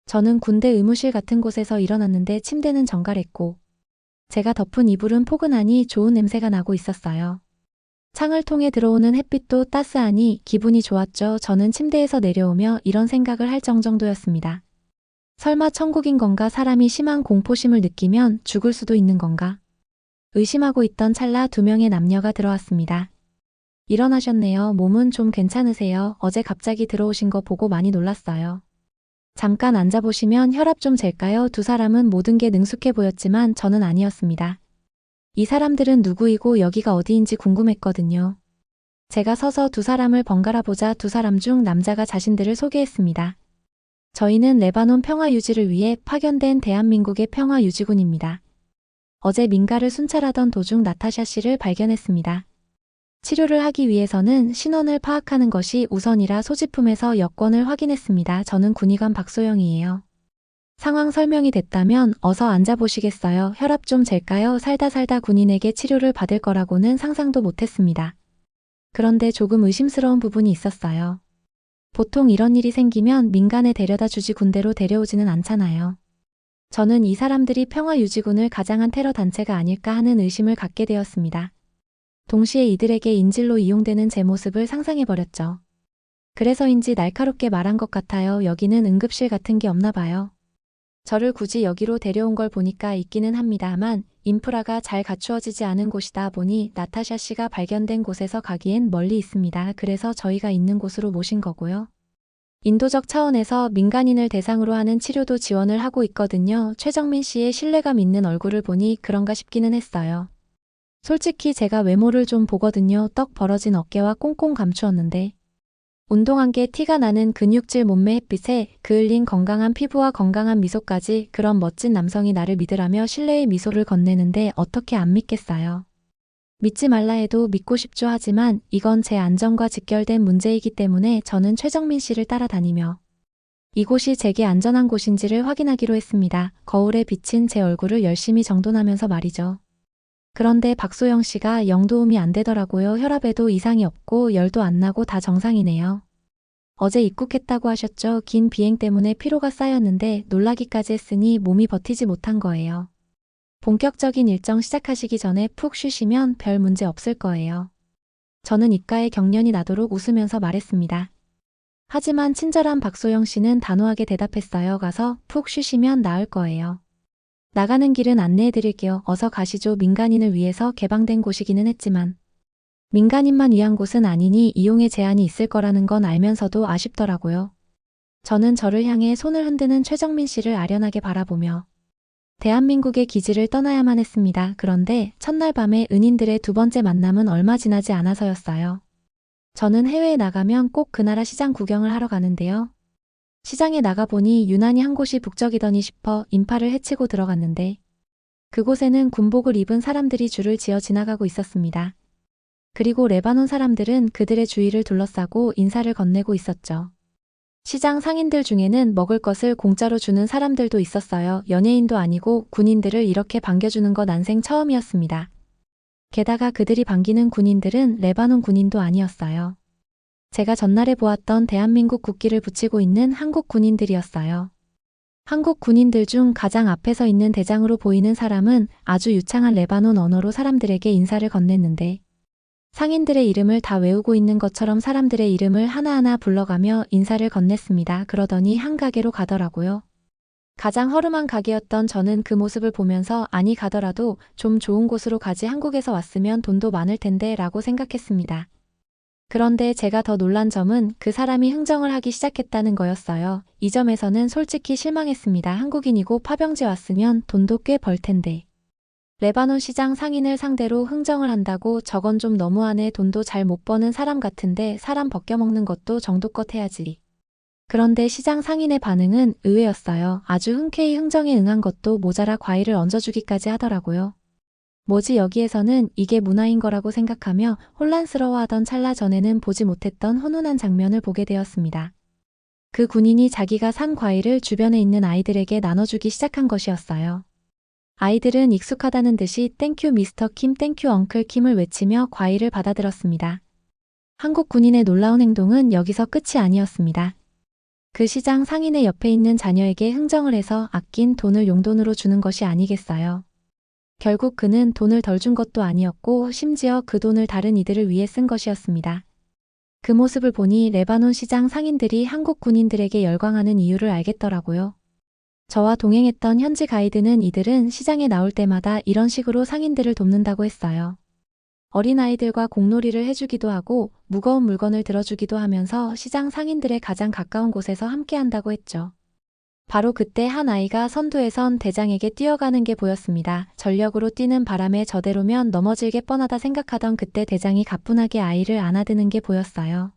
저는 군대 의무실 같은 곳에서 일어났는데 침대는 정갈했고 제가 덮은 이불은 포근하니 좋은 냄새가 나고 있었어요. 창을 통해 들어오는 햇빛도 따스하니 기분이 좋았죠. 저는 침대에서 내려오며 이런 생각을 할 정도였습니다. 설마 천국인 건가? 사람이 심한 공포심을 느끼면 죽을 수도 있는 건가? 의심하고 있던 찰나 두 명의 남녀가 들어왔습니다. 일어나셨네요. 몸은 좀 괜찮으세요? 어제 갑자기 들어오신 거 보고 많이 놀랐어요. 잠깐 앉아보시면 혈압 좀 잴까요? 두 사람은 모든 게 능숙해 보였지만 저는 아니었습니다. 이 사람들은 누구이고 여기가 어디인지 궁금했거든요. 제가 서서 두 사람을 번갈아 보자 두 사람 중 남자가 자신들을 소개했습니다. 저희는 레바논 평화 유지를 위해 파견된 대한민국의 평화 유지군입니다. 어제 민가를 순찰하던 도중 나타샤 씨를 발견했습니다. 치료를 하기 위해서는 신원을 파악하는 것이 우선이라 소지품에서 여권을 확인했습니다. 저는 군의관 박소영이에요. 상황 설명이 됐다면 어서 앉아보시겠어요? 혈압 좀 잴까요? 살다 군인에게 치료를 받을 거라고는 상상도 못했습니다. 그런데 조금 의심스러운 부분이 있었어요. 보통 이런 일이 생기면 민간에 데려다 주지 군대로 데려오지는 않잖아요. 저는 이 사람들이 평화유지군을 가장한 테러 단체가 아닐까 하는 의심을 갖게 되었습니다. 동시에 이들에게 인질로 이용되는 제 모습을 상상해버렸죠. 그래서인지 날카롭게 말한 것 같아요. 여기는 응급실 같은 게 없나 봐요. 저를 굳이 여기로 데려온 걸 보니까 있기는 합니다만 인프라가 잘 갖추어지지 않은 곳이다 보니 나타샤 씨가 발견된 곳에서 가기엔 멀리 있습니다. 그래서 저희가 있는 곳으로 모신 거고요. 인도적 차원에서 민간인을 대상으로 하는 치료도 지원을 하고 있거든요. 최정민 씨의 신뢰감 있는 얼굴을 보니 그런가 싶기는 했어요. 솔직히 제가 외모를 좀 보거든요. 떡 벌어진 어깨와 꽁꽁 감추었는데 운동한 게 티가 나는 근육질 몸매 햇빛에 그을린 건강한 피부와 건강한 미소까지 그런 멋진 남성이 나를 믿으라며 신뢰의 미소를 건네는데 어떻게 안 믿겠어요. 믿지 말라 해도 믿고 싶죠. 하지만 이건 제 안전과 직결된 문제이기 때문에 저는 최정민 씨를 따라다니며 이곳이 제게 안전한 곳인지를 확인하기로 했습니다. 거울에 비친 제 얼굴을 열심히 정돈하면서 말이죠. 그런데 박소영 씨가 영 도움이 안 되더라고요. 혈압에도 이상이 없고 열도 안 나고 다 정상이네요. 어제 입국했다고 하셨죠? 긴 비행 때문에 피로가 쌓였는데 놀라기까지 했으니 몸이 버티지 못한 거예요. 본격적인 일정 시작하시기 전에 푹 쉬시면 별 문제 없을 거예요. 저는 입가에 경련이 나도록 웃으면서 말했습니다. 하지만 친절한 박소영 씨는 단호하게 대답했어요. 가서 푹 쉬시면 나을 거예요. 나가는 길은 안내해드릴게요. 어서 가시죠. 민간인을 위해서 개방된 곳이기는 했지만 민간인만 위한 곳은 아니니 이용에 제한이 있을 거라는 건 알면서도 아쉽더라고요. 저는 저를 향해 손을 흔드는 최정민 씨를 아련하게 바라보며 대한민국의 기지를 떠나야만 했습니다. 그런데 첫날 밤에 은인들의 두 번째 만남은 얼마 지나지 않아서였어요. 저는 해외에 나가면 꼭 그 나라 시장 구경을 하러 가는데요. 시장에 나가보니 유난히 한 곳이 북적이더니 싶어 인파를 헤치고 들어갔는데 그곳에는 군복을 입은 사람들이 줄을 지어 지나가고 있었습니다. 그리고 레바논 사람들은 그들의 주위를 둘러싸고 인사를 건네고 있었죠. 시장 상인들 중에는 먹을 것을 공짜로 주는 사람들도 있었어요. 연예인도 아니고 군인들을 이렇게 반겨주는 건 난생 처음이었습니다. 게다가 그들이 반기는 군인들은 레바논 군인도 아니었어요. 제가 전날에 보았던 대한민국 국기를 붙이고 있는 한국 군인들이었어요. 한국 군인들 중 가장 앞에서 있는 대장으로 보이는 사람은 아주 유창한 레바논 언어로 사람들에게 인사를 건넸는데 상인들의 이름을 다 외우고 있는 것처럼 사람들의 이름을 하나하나 불러가며 인사를 건넸습니다. 그러더니 한 가게로 가더라고요. 가장 허름한 가게였던 저는 그 모습을 보면서 아니 가더라도 좀 좋은 곳으로 가지 한국에서 왔으면 돈도 많을 텐데 라고 생각했습니다. 그런데 제가 더 놀란 점은 그 사람이 흥정을 하기 시작했다는 거였어요. 이 점에서는 솔직히 실망했습니다. 한국인이고 파병제 왔으면 돈도 꽤 벌 텐데. 레바논 시장 상인을 상대로 흥정을 한다고 저건 좀 너무하네. 돈도 잘 못 버는 사람 같은데 사람 벗겨먹는 것도 정도껏 해야지. 그런데 시장 상인의 반응은 의외였어요. 아주 흔쾌히 흥정에 응한 것도 모자라 과일을 얹어주기까지 하더라고요. 뭐지 여기에서는 이게 문화인 거라고 생각하며 혼란스러워하던 찰나 전에는 보지 못했던 훈훈한 장면을 보게 되었습니다. 그 군인이 자기가 산 과일을 주변에 있는 아이들에게 나눠주기 시작한 것이었어요. 아이들은 익숙하다는 듯이 땡큐 미스터 킴, 땡큐 엉클 킴을 외치며 과일을 받아들었습니다. 한국 군인의 놀라운 행동은 여기서 끝이 아니었습니다. 그 시장 상인의 옆에 있는 자녀에게 흥정을 해서 아낀 돈을 용돈으로 주는 것이 아니겠어요. 결국 그는 돈을 덜 준 것도 아니었고 심지어 그 돈을 다른 이들을 위해 쓴 것이었습니다. 그 모습을 보니 레바논 시장 상인들이 한국 군인들에게 열광하는 이유를 알겠더라고요. 저와 동행했던 현지 가이드는 이들은 시장에 나올 때마다 이런 식으로 상인들을 돕는다고 했어요. 어린아이들과 공놀이를 해주기도 하고 무거운 물건을 들어주기도 하면서 시장 상인들의 가장 가까운 곳에서 함께 한다고 했죠. 바로 그때 한 아이가 선두에선 대장에게 뛰어가는 게 보였습니다. 전력으로 뛰는 바람에 저대로면 넘어질 게 뻔하다 생각하던 그때 대장이 가뿐하게 아이를 안아드는 게 보였어요.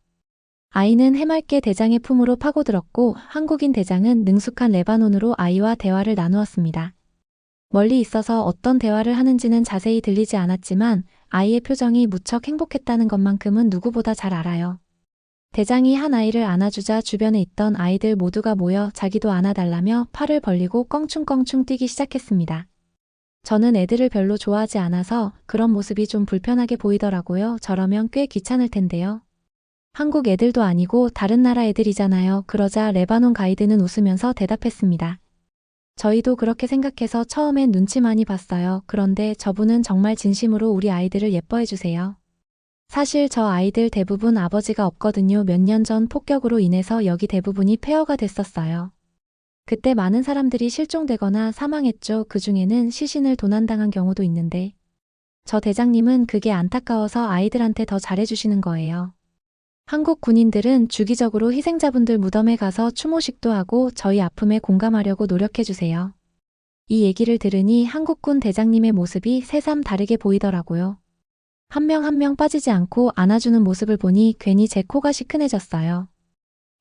아이는 해맑게 대장의 품으로 파고들었고 한국인 대장은 능숙한 레바논으로 아이와 대화를 나누었습니다. 멀리 있어서 어떤 대화를 하는지는 자세히 들리지 않았지만 아이의 표정이 무척 행복했다는 것만큼은 누구보다 잘 알아요. 대장이 한 아이를 안아주자 주변에 있던 아이들 모두가 모여 자기도 안아달라며 팔을 벌리고 껑충껑충 뛰기 시작했습니다. 저는 애들을 별로 좋아하지 않아서 그런 모습이 좀 불편하게 보이더라고요. 저러면 꽤 귀찮을 텐데요. 한국 애들도 아니고 다른 나라 애들이잖아요. 그러자 레바논 가이드는 웃으면서 대답했습니다. 저희도 그렇게 생각해서 처음엔 눈치 많이 봤어요. 그런데 저분은 정말 진심으로 우리 아이들을 예뻐해 주세요. 사실 저 아이들 대부분 아버지가 없거든요. 몇 년 전 폭격으로 인해서 여기 대부분이 폐허가 됐었어요. 그때 많은 사람들이 실종되거나 사망했죠. 그중에는 시신을 도난당한 경우도 있는데 저 대장님은 그게 안타까워서 아이들한테 더 잘해주시는 거예요. 한국 군인들은 주기적으로 희생자분들 무덤에 가서 추모식도 하고 저희 아픔에 공감하려고 노력해주세요. 이 얘기를 들으니 한국군 대장님의 모습이 새삼 다르게 보이더라고요. 한 명 한 명 빠지지 않고 안아주는 모습을 보니 괜히 제 코가 시큰해졌어요.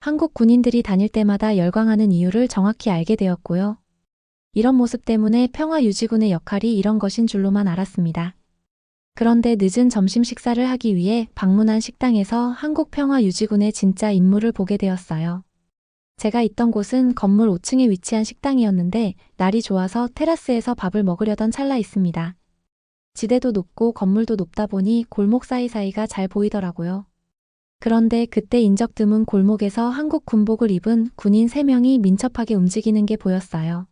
한국 군인들이 다닐 때마다 열광하는 이유를 정확히 알게 되었고요. 이런 모습 때문에 평화유지군의 역할이 이런 것인 줄로만 알았습니다. 그런데 늦은 점심 식사를 하기 위해 방문한 식당에서 한국평화유지군의 진짜 인물을 보게 되었어요. 제가 있던 곳은 건물 5층에 위치한 식당이었는데 날이 좋아서 테라스에서 밥을 먹으려던 찰나 있습니다. 지대도 높고 건물도 높다 보니 골목 사이사이가 잘 보이더라고요. 그런데 그때 인적 드문 골목에서 한국 군복을 입은 군인 3명이 민첩하게 움직이는 게 보였어요.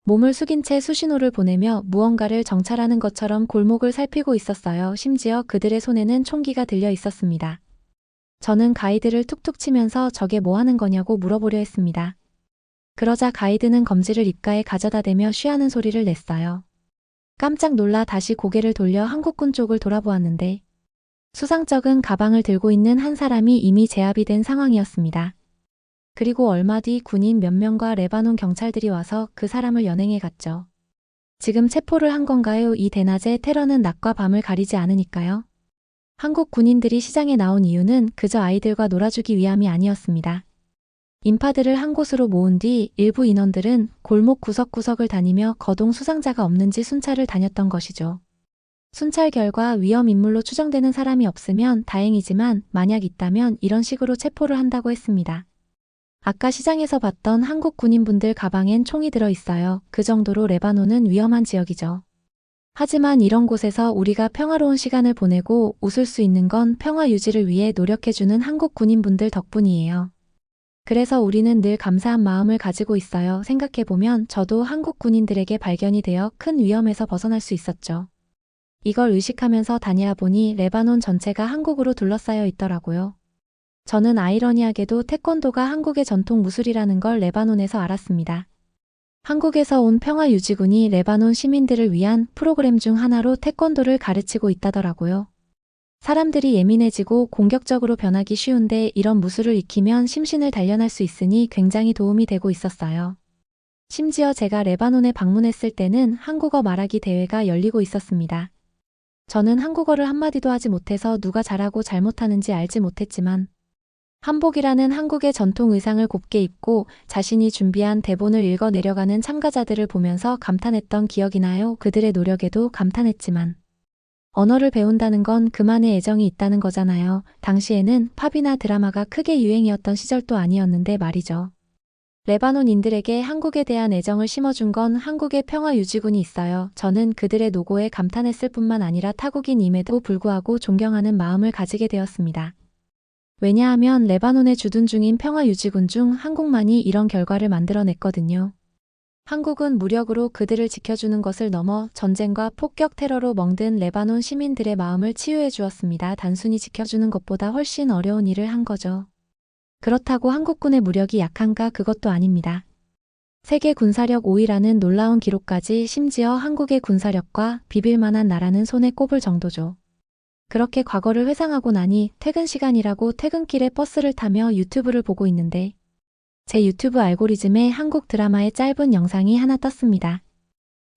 몸을 숙인 채 수신호를 보내며 무언가를 정찰하는 것처럼 골목을 살피고 있었어요. 심지어 그들의 손에는 총기가 들려 있었습니다. 저는 가이드를 툭툭 치면서 저게 뭐 하는 거냐고 물어보려 했습니다. 그러자 가이드는 검지를 입가에 가져다 대며 쉬하는 소리를 냈어요. 깜짝 놀라 다시 고개를 돌려 한국군 쪽을 돌아보았는데 수상쩍은 가방을 들고 있는 한 사람이 이미 제압이 된 상황이었습니다. 그리고 얼마 뒤 군인 몇 명과 레바논 경찰들이 와서 그 사람을 연행해 갔죠. 지금 체포를 한 건가요? 이 대낮에 테러는 낮과 밤을 가리지 않으니까요. 한국 군인들이 시장에 나온 이유는 그저 아이들과 놀아주기 위함이 아니었습니다. 인파들을 한 곳으로 모은 뒤 일부 인원들은 골목 구석구석을 다니며 거동 수상자가 없는지 순찰을 다녔던 것이죠. 순찰 결과 위험 인물로 추정되는 사람이 없으면 다행이지만 만약 있다면 이런 식으로 체포를 한다고 했습니다. 아까 시장에서 봤던 한국 군인분들 가방엔 총이 들어 있어요. 그 정도로 레바논은 위험한 지역이죠. 하지만 이런 곳에서 우리가 평화로운 시간을 보내고 웃을 수 있는 건 평화 유지를 위해 노력해주는 한국 군인분들 덕분이에요. 그래서 우리는 늘 감사한 마음을 가지고 있어요. 생각해보면 저도 한국 군인들에게 발견이 되어 큰 위험에서 벗어날 수 있었죠. 이걸 의식하면서 다니다 보니 레바논 전체가 한국으로 둘러싸여 있더라고요. 저는 아이러니하게도 태권도가 한국의 전통 무술이라는 걸 레바논에서 알았습니다. 한국에서 온 평화유지군이 레바논 시민들을 위한 프로그램 중 하나로 태권도를 가르치고 있다더라고요. 사람들이 예민해지고 공격적으로 변하기 쉬운데 이런 무술을 익히면 심신을 단련할 수 있으니 굉장히 도움이 되고 있었어요. 심지어 제가 레바논에 방문했을 때는 한국어 말하기 대회가 열리고 있었습니다. 저는 한국어를 한마디도 하지 못해서 누가 잘하고 잘못하는지 알지 못했지만 한복이라는 한국의 전통 의상을 곱게 입고 자신이 준비한 대본을 읽어 내려가는 참가자들을 보면서 감탄했던 기억이 나요. 그들의 노력에도 감탄했지만 언어를 배운다는 건 그만의 애정이 있다는 거잖아요. 당시에는 팝이나 드라마가 크게 유행이었던 시절도 아니었는데 말이죠. 레바논인들에게 한국에 대한 애정을 심어준 건 한국의 평화유지군이 있어요. 저는 그들의 노고에 감탄했을 뿐만 아니라 타국인임에도 불구하고 존경하는 마음을 가지게 되었습니다. 왜냐하면 레바논에 주둔 중인 평화유지군 중 한국만이 이런 결과를 만들어냈거든요. 한국은 무력으로 그들을 지켜주는 것을 넘어 전쟁과 폭격 테러로 멍든 레바논 시민들의 마음을 치유해 주었습니다. 단순히 지켜주는 것보다 훨씬 어려운 일을 한 거죠. 그렇다고 한국군의 무력이 약한가? 그것도 아닙니다. 세계 군사력 5위라는 놀라운 기록까지 심지어 한국의 군사력과 비빌만한 나라는 손에 꼽을 정도죠. 그렇게 과거를 회상하고 나니 퇴근 시간이라고 퇴근길에 버스를 타며 유튜브를 보고 있는데 제 유튜브 알고리즘에 한국 드라마의 짧은 영상이 하나 떴습니다.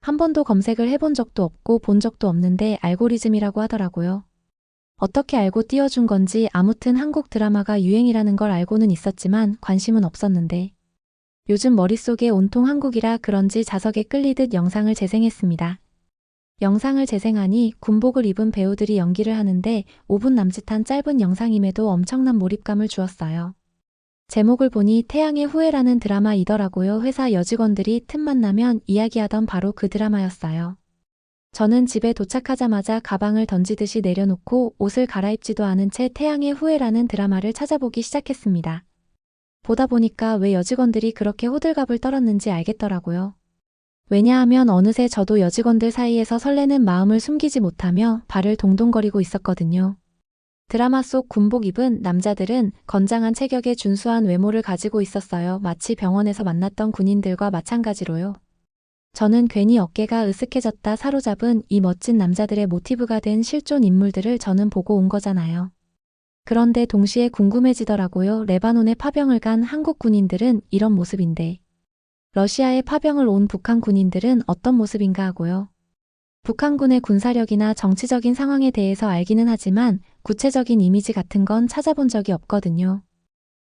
한 번도 검색을 해본 적도 없고 본 적도 없는데 알고리즘이라고 하더라고요. 어떻게 알고 띄워준 건지 아무튼 한국 드라마가 유행이라는 걸 알고는 있었지만 관심은 없었는데 요즘 머릿속에 온통 한국이라 그런지 자석에 끌리듯 영상을 재생했습니다. 영상을 재생하니 군복을 입은 배우들이 연기를 하는데 5분 남짓한 짧은 영상임에도 엄청난 몰입감을 주었어요. 제목을 보니 태양의 후예라는 드라마이더라고요. 회사 여직원들이 틈만 나면 이야기하던 바로 그 드라마였어요. 저는 집에 도착하자마자 가방을 던지듯이 내려놓고 옷을 갈아입지도 않은 채 태양의 후예라는 드라마를 찾아보기 시작했습니다. 보다 보니까 왜 여직원들이 그렇게 호들갑을 떨었는지 알겠더라고요. 왜냐하면 어느새 저도 여직원들 사이에서 설레는 마음을 숨기지 못하며 발을 동동거리고 있었거든요. 드라마 속 군복 입은 남자들은 건장한 체격에 준수한 외모를 가지고 있었어요. 마치 병원에서 만났던 군인들과 마찬가지로요. 저는 괜히 어깨가 으쓱해졌다. 사로잡은 이 멋진 남자들의 모티브가 된 실존 인물들을 저는 보고 온 거잖아요. 그런데 동시에 궁금해지더라고요. 레바논에 파병을 간 한국 군인들은 이런 모습인데 러시아에 파병을 온 북한 군인들은 어떤 모습인가 하고요. 북한군의 군사력이나 정치적인 상황에 대해서 알기는 하지만 구체적인 이미지 같은 건 찾아본 적이 없거든요.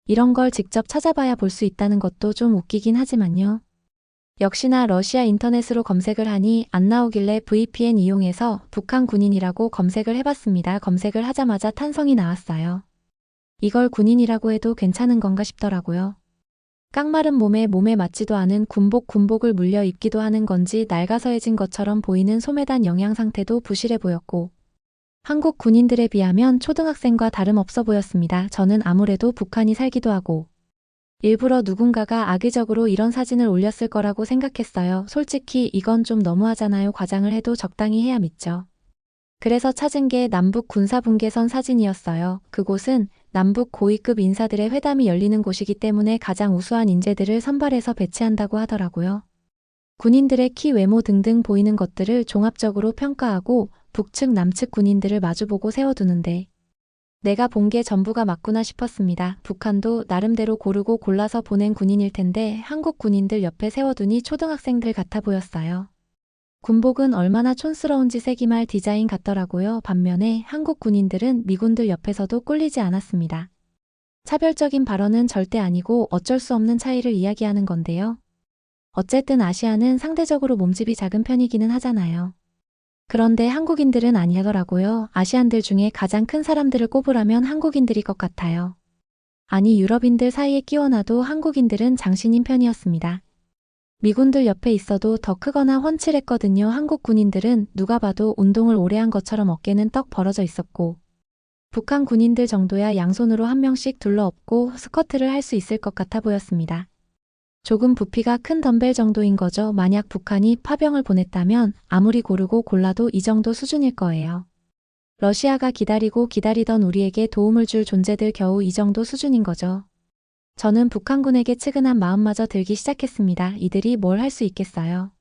이런 걸 직접 찾아봐야 볼 수 있다는 것도 좀 웃기긴 하지만요. 역시나 러시아 인터넷으로 검색을 하니 안 나오길래 VPN 이용해서 북한 군인이라고 검색을 해봤습니다. 검색을 하자마자 탄성이 나왔어요. 이걸 군인이라고 해도 괜찮은 건가 싶더라고요. 깡마른 몸에 맞지도 않은 군복을 물려 입기도 하는 건지 낡아서해진 것처럼 보이는 소매단 영양 상태도 부실해 보였고 한국 군인들에 비하면 초등학생과 다름없어 보였습니다. 저는 아무래도 북한이 살기도 하고 일부러 누군가가 악의적으로 이런 사진을 올렸을 거라고 생각했어요. 솔직히 이건 좀 너무하잖아요. 과장을 해도 적당히 해야 믿죠. 그래서 찾은 게 남북 군사분계선 사진이었어요. 그곳은 남북 고위급 인사들의 회담이 열리는 곳이기 때문에 가장 우수한 인재들을 선발해서 배치한다고 하더라고요. 군인들의 키, 외모 등등 보이는 것들을 종합적으로 평가하고 북측, 남측 군인들을 마주보고 세워두는데 내가 본 게 전부가 맞구나 싶었습니다. 북한도 나름대로 고르고 골라서 보낸 군인일 텐데 한국 군인들 옆에 세워두니 초등학생들 같아 보였어요. 군복은 얼마나 촌스러운지 세기말 디자인 같더라고요. 반면에 한국 군인들은 미군들 옆에서도 꿀리지 않았습니다. 차별적인 발언은 절대 아니고 어쩔 수 없는 차이를 이야기하는 건데요. 어쨌든 아시아는 상대적으로 몸집이 작은 편이기는 하잖아요. 그런데 한국인들은 아니더라고요. 아시안들 중에 가장 큰 사람들을 꼽으라면 한국인들일 것 같아요. 아니 유럽인들 사이에 끼워놔도 한국인들은 장신인 편이었습니다. 미군들 옆에 있어도 더 크거나 훤칠했거든요. 한국 군인들은 누가 봐도 운동을 오래 한 것처럼 어깨는 떡 벌어져 있었고 북한 군인들 정도야 양손으로 한 명씩 둘러엎고 스쿼트를 할 수 있을 것 같아 보였습니다. 조금 부피가 큰 덤벨 정도인 거죠. 만약 북한이 파병을 보냈다면 아무리 고르고 골라도 이 정도 수준일 거예요. 러시아가 기다리고 기다리던 우리에게 도움을 줄 존재들 겨우 이 정도 수준인 거죠. 저는 북한군에게 측은한 마음마저 들기 시작했습니다. 이들이 뭘 할 수 있겠어요.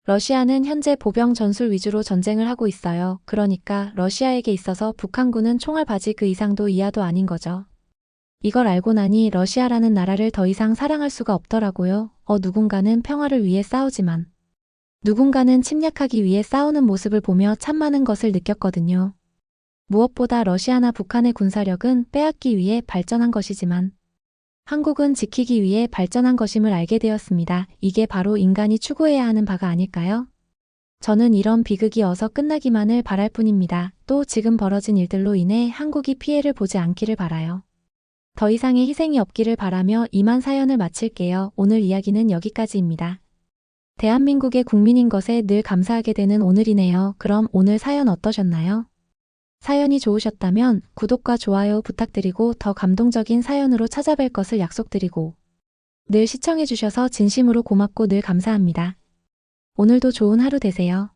러시아는 현재 보병 전술 위주로 전쟁을 하고 있어요. 그러니까 러시아에게 있어서 북한군은 총알 바지 그 이상도 이하도 아닌 거죠. 이걸 알고 나니 러시아라는 나라를 더 이상 사랑할 수가 없더라고요. 누군가는 평화를 위해 싸우지만 누군가는 침략하기 위해 싸우는 모습을 보며 참 많은 것을 느꼈거든요. 무엇보다 러시아나 북한의 군사력은 빼앗기 위해 발전한 것이지만 한국은 지키기 위해 발전한 것임을 알게 되었습니다. 이게 바로 인간이 추구해야 하는 바가 아닐까요? 저는 이런 비극이 어서 끝나기만을 바랄 뿐입니다. 또 지금 벌어진 일들로 인해 한국이 피해를 보지 않기를 바라요. 더 이상의 희생이 없기를 바라며 이만 사연을 마칠게요. 오늘 이야기는 여기까지입니다. 대한민국의 국민인 것에 늘 감사하게 되는 오늘이네요. 그럼 오늘 사연 어떠셨나요? 사연이 좋으셨다면 구독과 좋아요 부탁드리고 더 감동적인 사연으로 찾아뵐 것을 약속드리고 늘 시청해주셔서 진심으로 고맙고 늘 감사합니다. 오늘도 좋은 하루 되세요.